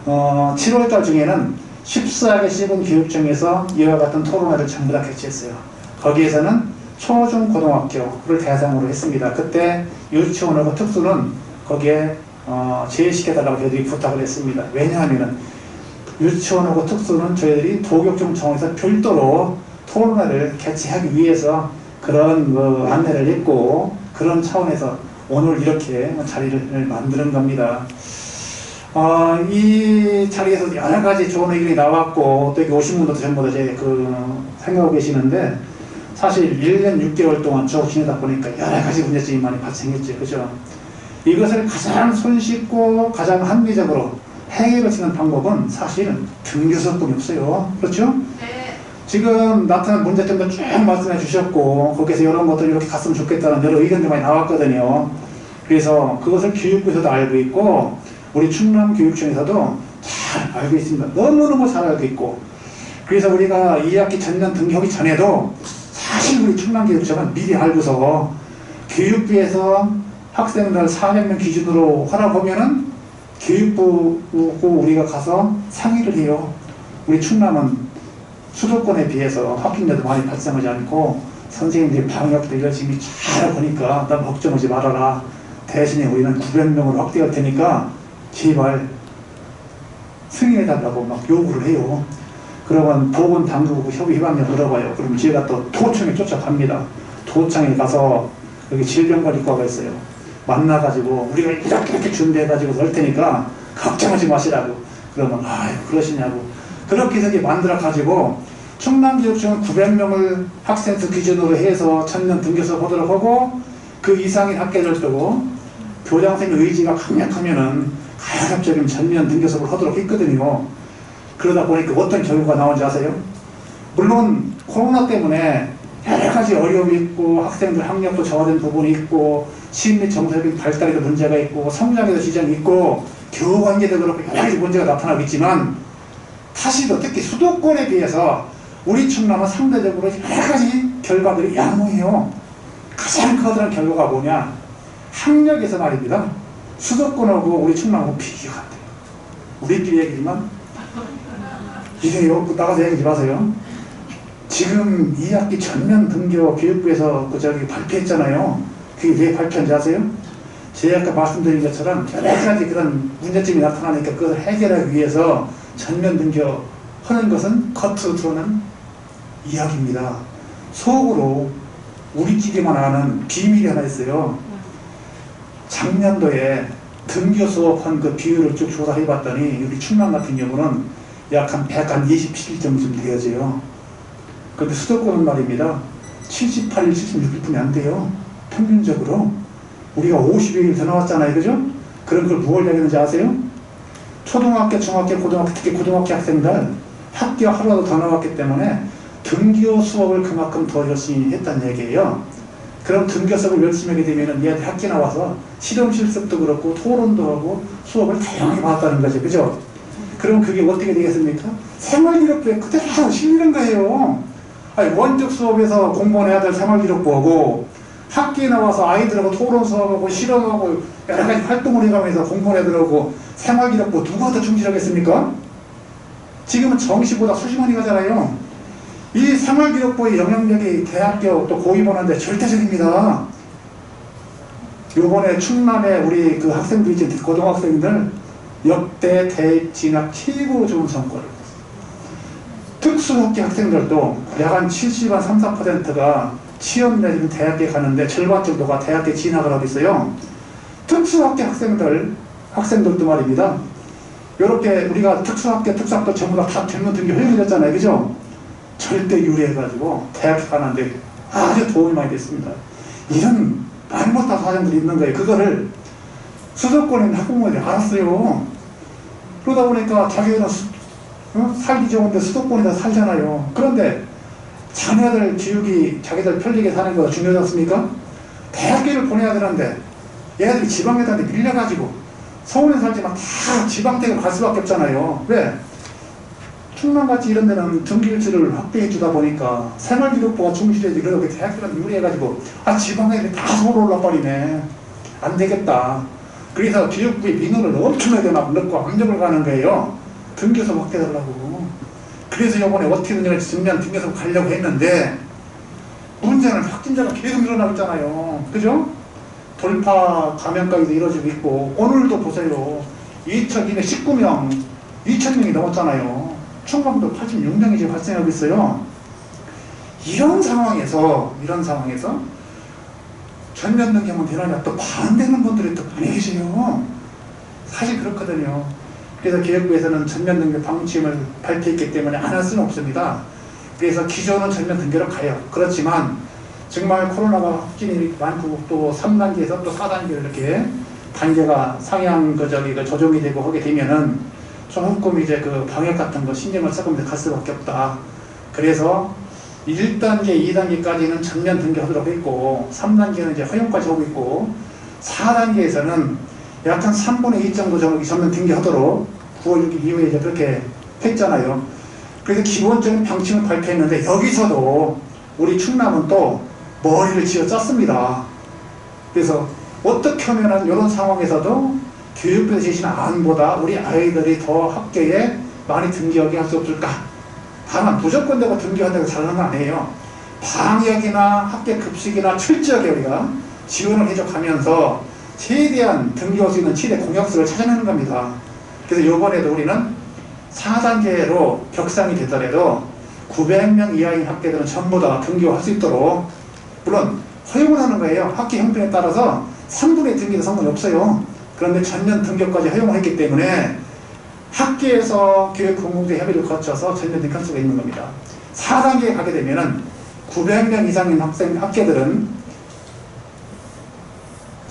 7월달 중에는 14개 시군 교육청에서 이와 같은 토론회를 전부 다 개최했어요. 거기에서는 초중 고등학교를 대상으로 했습니다. 그때 유치원하고 특수는 거기에 제외시켜달라고 저희들이 부탁을 했습니다. 왜냐하면 유치원하고 특수는 저희들이 도교육청 차원에서 별도로 토론회를 개최하기 위해서 그런 안내를 했고, 그런 차원에서 오늘 이렇게 자리를 만드는 겁니다. 이 자리에서 여러 가지 좋은 의견이 나왔고, 또 여기 오신 분들도 전부 다 생각하고 계시는데, 사실 1년 6개월 동안 쭉 지내다 보니까 여러 가지 문제점이 많이 발생했죠. 그죠? 이것을 가장 손쉽고 가장 합리적으로 해결할 수 있는 방법은 사실은 등교수업뿐이 없어요. 그렇죠? 네. 지금 나타난 문제점도 쭉 말씀해 주셨고, 거기서 이런 것들 이렇게 갔으면 좋겠다는 여러 의견도 많이 나왔거든요. 그래서 그것을 교육부에서도 알고 있고, 우리 충남교육청에서도 잘 알고 있습니다. 너무너무 잘 알고 있고, 그래서 우리가 2학기 전년 등교하기 전에도 사실 우리 충남교육청은 미리 알고서 교육부에서 학생들 400명 기준으로 하라고 하면은 교육부고 우리가 가서 상의를 해요. 우리 충남은 수도권에 비해서 확진자도 많이 발생하지 않고 선생님들이 방역도 열심히 잘 하니까 난 걱정하지 말아라. 대신에 우리는 900명으로 확대할 테니까 제발 승인해달라고 막 요구를 해요. 그러면 보건당국하고 협의해봤냐 물어봐요. 그럼 제가 또 도청에 쫓아갑니다. 도청에 가서 여기 질병관리과가 있어요. 만나가지고 우리가 이렇게 준비해가지고 설 테니까 걱정하지 마시라고. 그러면 아유 그러시냐고. 그렇게 해서 만들어가지고 충남교육청은 900명을 학생수 기준으로 해서 전년 등교수업 하도록 하고, 그 이상의 학계를 두고 교장선생님 의지가 강력하면은 가급적이면 전면 등교수업을 하도록 했거든요. 그러다 보니까 어떤 결과가 나온지 아세요? 물론 코로나 때문에 여러 가지 어려움이 있고, 학생들 학력도 저하된 부분이 있고, 심리 정서적인 발달에도 문제가 있고, 성장에도 지장이 있고, 교우관계도 그렇고 여러 가지 문제가 나타나고 있지만, 사실은 특히 수도권에 비해서 우리 충남은 상대적으로 여러 가지 결과들이 양호해요. 가장 커다란 결과가 뭐냐? 학력에서 말입니다. 수도권하고 우리 충남하고 비교가 안 돼요. 우리끼리 얘기지만 이래요. 나가서 얘기하지 마세요. 지금 2학기 전면 등교 교육부에서 발표했잖아요. 그게 왜 발표한지 아세요? 제가 아까 말씀드린 것처럼 여러 가지 그런 문제점이 나타나니까 그것을 해결하기 위해서 전면 등교 하는 것은 겉으로 드러난 이야기입니다. 속으로 우리끼리만 아는 비밀이 하나 있어요. 작년도에 등교 수업한 그 비율을 쭉 조사해 봤더니 우리 충남 같은 경우는 약 한 127점쯤 되어져요. 그런데 수도권은 말입니다. 78일, 76일뿐이 안 돼요. 평균적으로. 우리가 50여일 더 나왔잖아요. 그죠? 그런 걸 무엇을 얘기하는지 아세요? 초등학교, 중학교, 고등학교, 특히 고등학교 학생들 학교 하루라도 더 나왔기 때문에 등교 수업을 그만큼 더 열심히 했다는 얘기예요. 그럼 등교 수업을 열심히 하게 되면 얘들 학교 나와서 실험 실습도 그렇고 토론도 하고 수업을 다양하게 받았다는 거죠. 그죠? 그럼 그게 어떻게 되겠습니까? 생활기록부에 그대로 실리는 거예요. 아니, 원격 수업에서 공부한 애들 생활기록부 하고 학교에 나와서 아이들하고 토론 수업하고 실험하고 여러 가지 활동을 해가면서 공부한 애들하고 생활기록부 누가 더 충실하겠습니까? 지금은 정시보다 수시 많이 가잖아요. 이 생활기록부의 영향력이 대학교 또 고입원하는데 절대적입니다. 요번에 충남에 우리 그 학생들이 고등학생들 역대 대입 진학 최고 좋은 성과를, 특수학기 학생들도 약 한 70한 3, 4%가 취업 내지는 대학에 가는데 절반 정도가 대학에 진학을 하고 있어요. 특수학기 학생들도 말입니다. 이렇게 우리가 특수학교, 특수학교 전부 다 전문 등교 허용해줬잖아요. 그죠? 절대 유리해가지고 대학에 가는데 아주 도움이 많이 됐습니다. 이런 말 못한 사정들이 있는 거예요. 그거를 수도권에 있는 학부모들이 알았어요. 그러다 보니까 자기들은 살기 좋은데 수도권에다 살잖아요. 그런데 자녀들 교육이 자기들 편리하게 사는 거가 중요하지 않습니까? 대학교를 보내야 되는데 얘들이 지방에다가 밀려가지고 서울에 살지만 다 지방대학을 갈 수밖에 없잖아요. 왜? 충남같이 이런 데는 등기일치를 확대해 주다 보니까 생활기록부가 충실해서 이렇게 대학교랑 유리해가지고 지방 애들이 다 서울 올라버리네. 안 되겠다. 그래서 교육부에 민원을 엄청나게 막 넣고 압력을 가는 거예요. 등교섭 확대해달라고. 그래서 이번에 어떻게 되냐면 전면 등교섭 가려고 했는데 문제는 확진자가 계속 늘어나고 있잖아요. 그죠? 돌파 감염까지도 이루어지고 있고 오늘도 보세요. 2,219명, 2,000명이 넘었잖아요. 충북도 86명이 지금 발생하고 있어요. 이런 상황에서 전면 등기하면 되느냐 또 반대하는 분들이 또 많이 계세요. 사실 그렇거든요. 그래서 교육부에서는 전면 등기 방침을 발표했기 때문에 안 할 수는 없습니다. 그래서 기존은 전면 등기로 가요. 그렇지만 정말 코로나가 확진이 많고 또 3단계에서 또 4단계로 이렇게 단계가 상향 조정이 되고 하게 되면은 조금 이제 그 방역 같은 거 신경을 조금 갈 수밖에 없다. 그래서 1단계, 2단계까지는 전면 등기하도록 했고 3단계는 이제 허용까지 하고 있고 4단계에서는 약 한 3분의 2 정도 전면 등기하도록 9월 6일 이후에 이제 그렇게 했잖아요. 그래서 기본적인 방침을 발표했는데 여기서도 우리 충남은 또 머리를 쥐어 짰습니다. 그래서 어떻게 하면 이런 상황에서도 교육부에서 제시한 안보다 우리 아이들이 더 학교에 많이 등교하게 할 수 없을까? 다만 무조건 내가 등교한다고 잘하는 건 아니에요. 방역이나 학교 급식이나 철저하게 우리가 지원을 해줘가면서 최대한 등교할 수 있는 최대 공약수를 찾아내는 겁니다. 그래서 이번에도 우리는 4단계로 격상이 되더라도 900명 이하인 학교들은 전부 다 등교할 수 있도록 물론 허용을 하는 거예요. 학교 형편에 따라서 3분의 등기도 상관이 없어요. 그런데 전면 등교까지 허용을 했기 때문에 학교에서 교육공공대 협의를 거쳐서 전면 등교할 수가 있는 겁니다. 4단계에 가게 되면은 900명 이상인 학교들은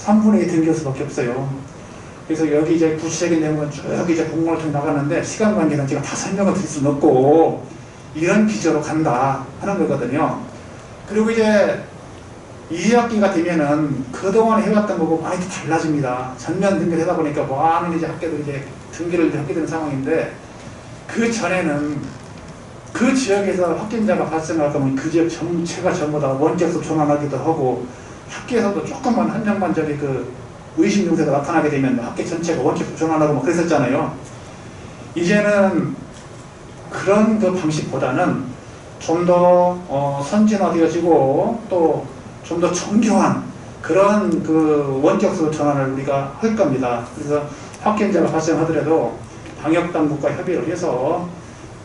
3분의 2 등교할 수밖에 없어요. 그래서 여기 이제 구체적인 내용은 쭉 이제 공문을 통해 나가는데 시간 관계는 제가 다 설명을 드릴 수는 없고 이런 기조로 간다 하는 거거든요. 그리고 이제 2학기가 되면은 그동안 해왔던 거고 많이 달라집니다. 전면 등교를 하다 보니까 많은 이제 학교들이 이제 등교를 하게 되는 상황인데 그 전에는 그 지역에서 확진자가 발생할 거면 그 지역 전체가 전부 다 원격으로 전환하기도 하고 학교에서도 조금만 한 명만 그 의심 증세가 나타나게 되면 학교 전체가 원격으로 전환하고 뭐 그랬었잖아요. 이제는 그런 그 방식보다는 좀 더 선진화되어지고 또 좀 더 정교한 그런 그 원격으로 전환을 우리가 할 겁니다. 그래서 확진자가 발생하더라도 방역당국과 협의를 해서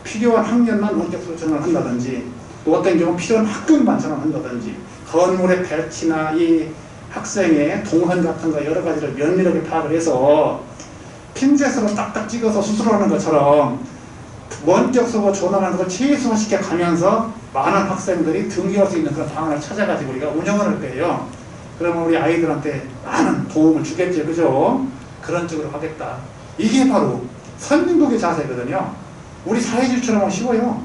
필요한 학년만 원격으로 전환을 한다든지 또 어떤 경우 필요한 학급만 전환한다든지 건물의 배치나 이 학생의 동선 같은 거 여러 가지를 면밀하게 파악을 해서 핀셋으로 딱딱 찍어서 수술하는 것처럼 원격으로 전환하는 걸 최소화시켜 가면서 많은 학생들이 등교할 수 있는 그런 방안을 찾아가지고 우리가 운영을 할 거예요. 그러면 우리 아이들한테 많은 도움을 주겠죠. 그죠? 그런 쪽으로 하겠다. 이게 바로 선진국의 자세거든요. 우리 사회주의처럼 하면 쉬워요.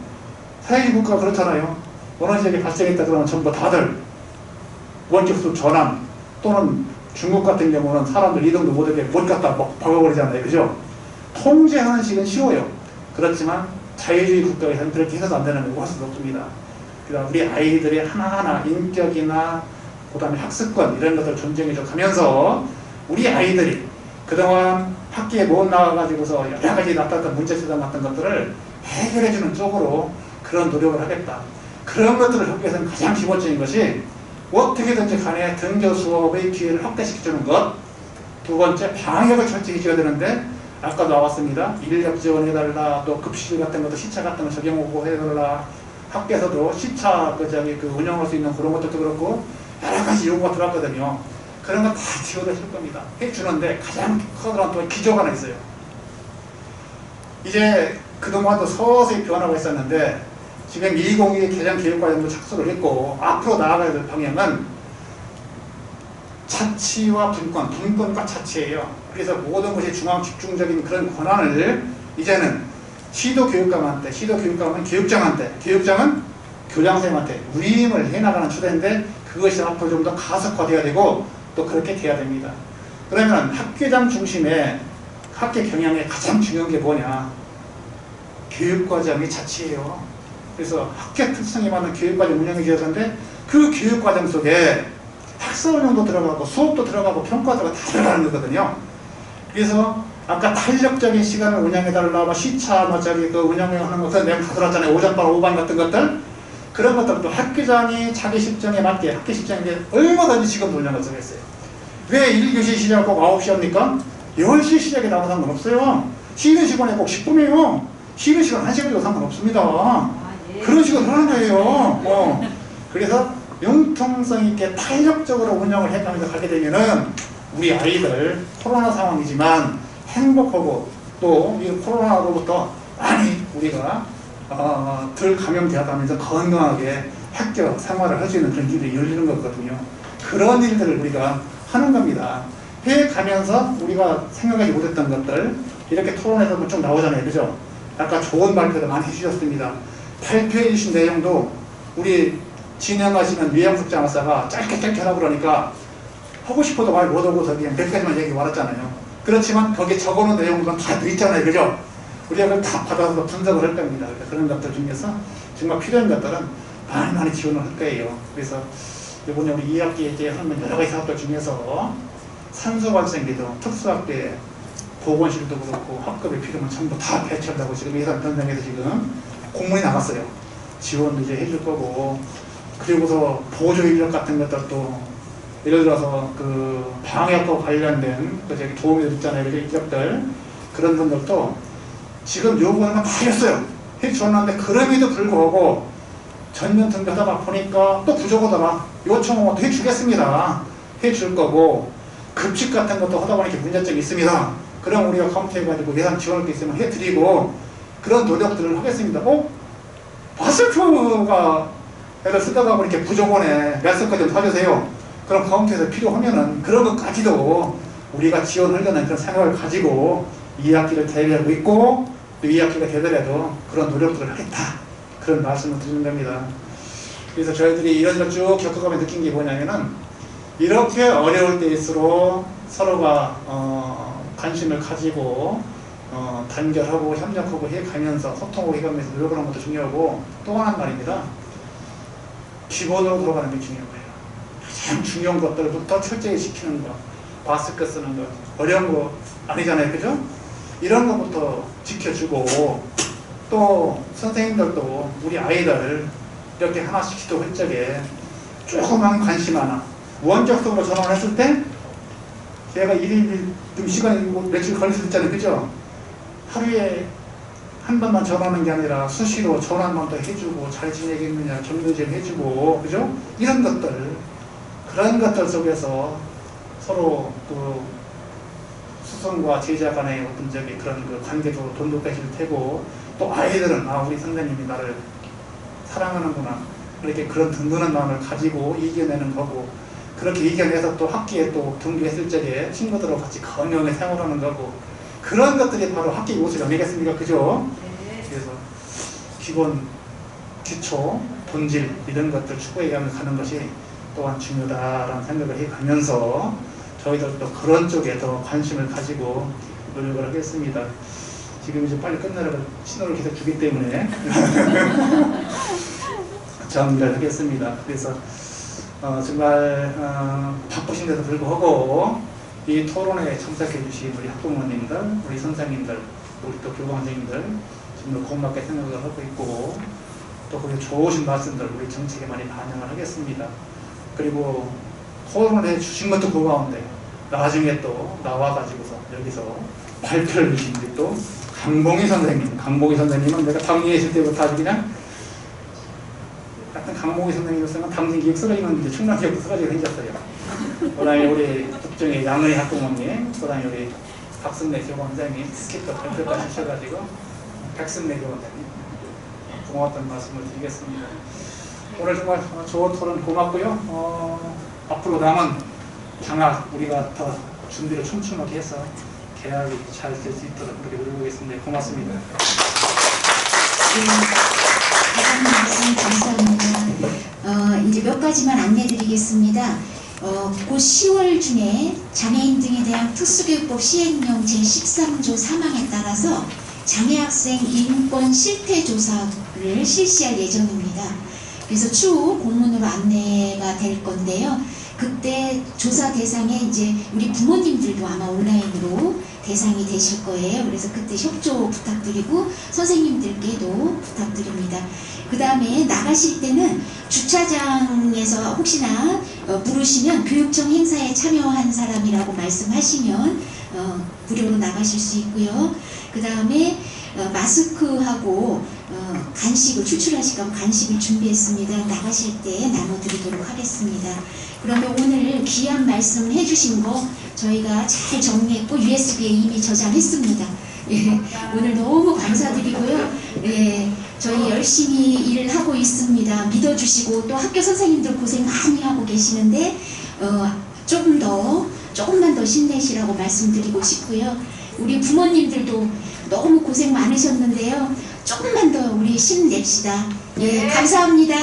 사회주의 국가가 그렇잖아요. 어느 지역에 발생했다 그러면 전부 다들 원격으로 전환 또는 중국 같은 경우는 사람들 이동도 못하게 못 갖다 박아버리잖아요. 그죠? 통제하는 식은 쉬워요. 그렇지만 자유주의 국가에서는 그렇게 해서도 안 되는 거고 할 수도 없습니다. 그러니까 우리 아이들이 하나하나 인격이나 그 다음에 학습권 이런 것들을 존중해줘 가면서 우리 아이들이 그동안 학교에 못 나와가지고서 여러 가지 나타났던 문제수단 같은 것들을 해결해주는 쪽으로 그런 노력을 하겠다. 그런 것들을 하기 위해서는 가장 기본적인 것이 어떻게든지 간에 등교 수업의 기회를 확대시켜주는 것. 두 번째, 방역을 철저히 해줘야 되는데 아까도 나왔습니다. 인력 지원해달라, 또 급식 같은 것도 시차 같은 거 적용하고 해달라. 학교에서도 시차 운영할 수 있는 그런 것들도 그렇고 여러 가지 요구가 들어왔거든요. 그런 거 다 지원을 해줄 겁니다. 해주는데 가장 커다란 또 기조가 하나 있어요. 이제 그동안도 서서히 변화가 있었는데 지금 2022 개정교육과정도 착수를 했고 앞으로 나아가야 될 방향은 자치와 분권, 분권과 자치예요. 그래서 모든 것이 중앙 집중적인 그런 권한을 이제는 시도교육감한테, 시도교육감은 교육장한테, 교육장은 교장선생님한테 위임을 해나가는 추세인데 그 그것이 앞으로 좀 더 가속화돼야 되고 또 그렇게 돼야 됩니다. 그러면 학교장 중심의 학교 경영의 가장 중요한 게 뭐냐? 교육과정의 자치예요. 그래서 학교 특성에 맞는 교육과정 운영이 되어야 되는데 그 교육과정 속에 학습 운영도 들어가고 수업도 들어가고 평가도 다 들어가는 거거든요. 그래서 아까 탄력적인 시간을 운영해달라, 뭐 시차, 뭐 저기 그 운영하는 것들 내가 다 들었잖아요. 오전반, 오후반 같은 것들. 그런 것들도 학교장이 자기 실정에 맞게 학교 실정에 얼마든지 지금 운영을 정했어요. 왜 1교시 시작 꼭 9시 합니까? 10시 시작에 나와도 상관없어요. 쉬는 시간에 꼭 10분이에요. 쉬는 시간 1시간도 상관없습니다. 그런 식으로 하는 거예요. 그래서 융통성 있게 탄력적으로 운영을 해가면서 가게 되면은 우리 아이들 코로나 상황이지만 행복하고 또 이 코로나로부터 많이 우리가 덜 감염되어가면서 건강하게 학교 생활을 할 수 있는 그런 길이 열리는 거거든요. 그런 일들을 우리가 하는 겁니다. 해가면서 우리가 생각하지 못했던 것들 이렇게 토론에서 쭉 나오잖아요. 그죠? 아까 좋은 발표도 많이 해주셨습니다. 발표해 주신 내용도 우리 진행하시는 위양숙 장학사가 짧게 하라고 그러니까 하고 싶어도 말 못하고 그냥 몇 가지만 얘기 말았잖아요. 그렇지만 거기에 적어놓은 내용들은 다 들어있잖아요. 그죠? 우리가 그걸 다 받아서 분석을 할 겁니다. 그런 것들 중에서 정말 필요한 것들은 많이 지원을 할 거예요. 그래서 이번에 우리 2학기에 이제 하는 여러 가지 사업들 중에서 산소 발생기도 특수학교에 보건실도 그렇고 학급이 필요하면 전부 다 배치한다고 지금 예산 편성해서 지금 공문이 나갔어요. 지원도 이제 해줄 거고, 그리고서 보조 인력 같은 것들도 예를 들어서 그 방역과 관련된 그 저기 도움이 있잖아요. 그 인력들 그런 분들도 지금 요구하는 건 다 했어요. 해주었는데 그럼에도 불구하고 전면 등록하다가 보니까 또 부족하더라. 요청은 또 해주겠습니다. 해줄 거고, 급식 같은 것도 하다 보니까 문제점이 있습니다. 그럼 우리가 컴퓨터해가지고 예산 지원할 게 있으면 해드리고 그런 노력들을 하겠습니다. 마스크가 애들 쓰다가 보니까 부족하네. 마스크 좀 사주세요. 그럼 컴퓨터에서 필요하면은 그런 것까지도 우리가 지원하려는 그런 생각을 가지고 2학기를 대비하고 있고 또 2학기가 되더라도 그런 노력들을 하겠다. 그런 말씀을 드리는 겁니다. 그래서 저희들이 이런 걸 쭉 겪어가며 느낀 게 뭐냐면은 이렇게 어려울 때일수록 서로가 관심을 가지고 단결하고 협력하고 해가면서 소통하고 해가면서 노력을 하는 것도 중요하고 또 하나 말입니다. 기본으로 돌아가는 게 중요한 거예요. 가장 중요한 것들부터 철저히 지키는 거. 마스크 쓰는 거. 어려운 거 아니잖아요. 그죠? 이런 것부터 지켜주고 또 선생님들도 우리 아이들 이렇게 하나씩 기도할 적에 조그만 관심 하나 원격적으로 전화를 했을 때 제가 일일 좀 시간이 며칠 걸릴 수 있잖아요. 그죠? 하루에 한 번만 전화하는 게 아니라 수시로 전화 한 번 더 해주고 잘 지내겠느냐 격려 좀 해주고 그죠? 이런 것들 그런 것들 속에서 서로 그 수성과 제자 간의 어떤 저기 그런 그 관계도 돈독해질 테고 또 아이들은 우리 선생님이 나를 사랑하는구나 이렇게 그런 든든한 마음을 가지고 이겨내는 거고 그렇게 이겨내서 또 학기에 또 등교했을 적에 친구들하고 같이 건강하게 생활하는 거고 그런 것들이 바로 학기 모습이 아니겠습니까? 그죠? 그래서 기본, 기초, 본질 이런 것들 추구해가면서 가는 것이 또한 중요하다라는 생각을 해가면서 저희들도 그런 쪽에 더 관심을 가지고 노력을 하겠습니다. 지금 이제 빨리 끝나라고 신호를 계속 주기 때문에 정리를 하겠습니다. 그래서 정말 바쁘신데도 불구하고 이 토론에 참석해 주신 우리 학부모님들, 우리 선생님들, 우리 또 교감 선생님들 정말 고맙게 생각을 하고 있고 또 그게 좋으신 말씀들 우리 정책에 많이 반영을 하겠습니다. 그리고 토론을 해 주신 것도 고마운데 나중에 또 나와가지고서 여기서 발표를 주신 우리 또 강봉희 선생님은 내가 당리에 있을 때부터 아주 그냥 같은 강봉희 선생님으로서는 당신 기억 쓰러지는데 충남 기억도 쓰러지게 생겼어요. 그 다음에 우리 국정의 양의 학부모님, 그 다음에 우리 박승래 교감 선생님 스킵도 발표까지 하셔가지고 백승래 교감 선생님 고맙다는 말씀을 드리겠습니다. 오늘 정말 좋은 토론 고맙고요. 앞으로 남은 방학 우리가 더 준비를 촘촘하게 해서 개학이 잘 될 수 있도록 그렇게 노력하겠습니다. 고맙습니다. 네, 말씀 감사합니다. 이제 이제 몇 가지만 안내드리겠습니다. 곧 10월 중에 장애인 등에 대한 특수교육법 시행령 제13조 3항에 따라서 장애학생 인권 실태조사를 실시할 예정입니다. 그래서 추후 공문으로 안내가 될 건데요. 그때 조사 대상에 이제 우리 부모님들도 아마 온라인으로 대상이 되실 거예요. 그래서 그때 협조 부탁드리고 선생님들께도 부탁드립니다. 그 다음에 나가실 때는 주차장에서 혹시나 물으시면 교육청 행사에 참여한 사람이라고 말씀하시면 무료로 나가실 수 있고요. 그 다음에 마스크하고 간식을 출출하시고 간식을 준비했습니다. 나가실 때 나눠드리도록 하겠습니다. 그러면 오늘 귀한 말씀 해주신 거 저희가 잘 정리했고 USB에 이미 저장했습니다. 예, 오늘 너무 감사드리고요. 예, 저희 열심히 일을 하고 있습니다. 믿어주시고 또 학교 선생님들 고생 많이 하고 계시는데 조금만 더 힘내시라고 말씀드리고 싶고요. 우리 부모님들도 너무 고생 많으셨는데요. 조금만 더 우리 힘냅시다. 예, 감사합니다.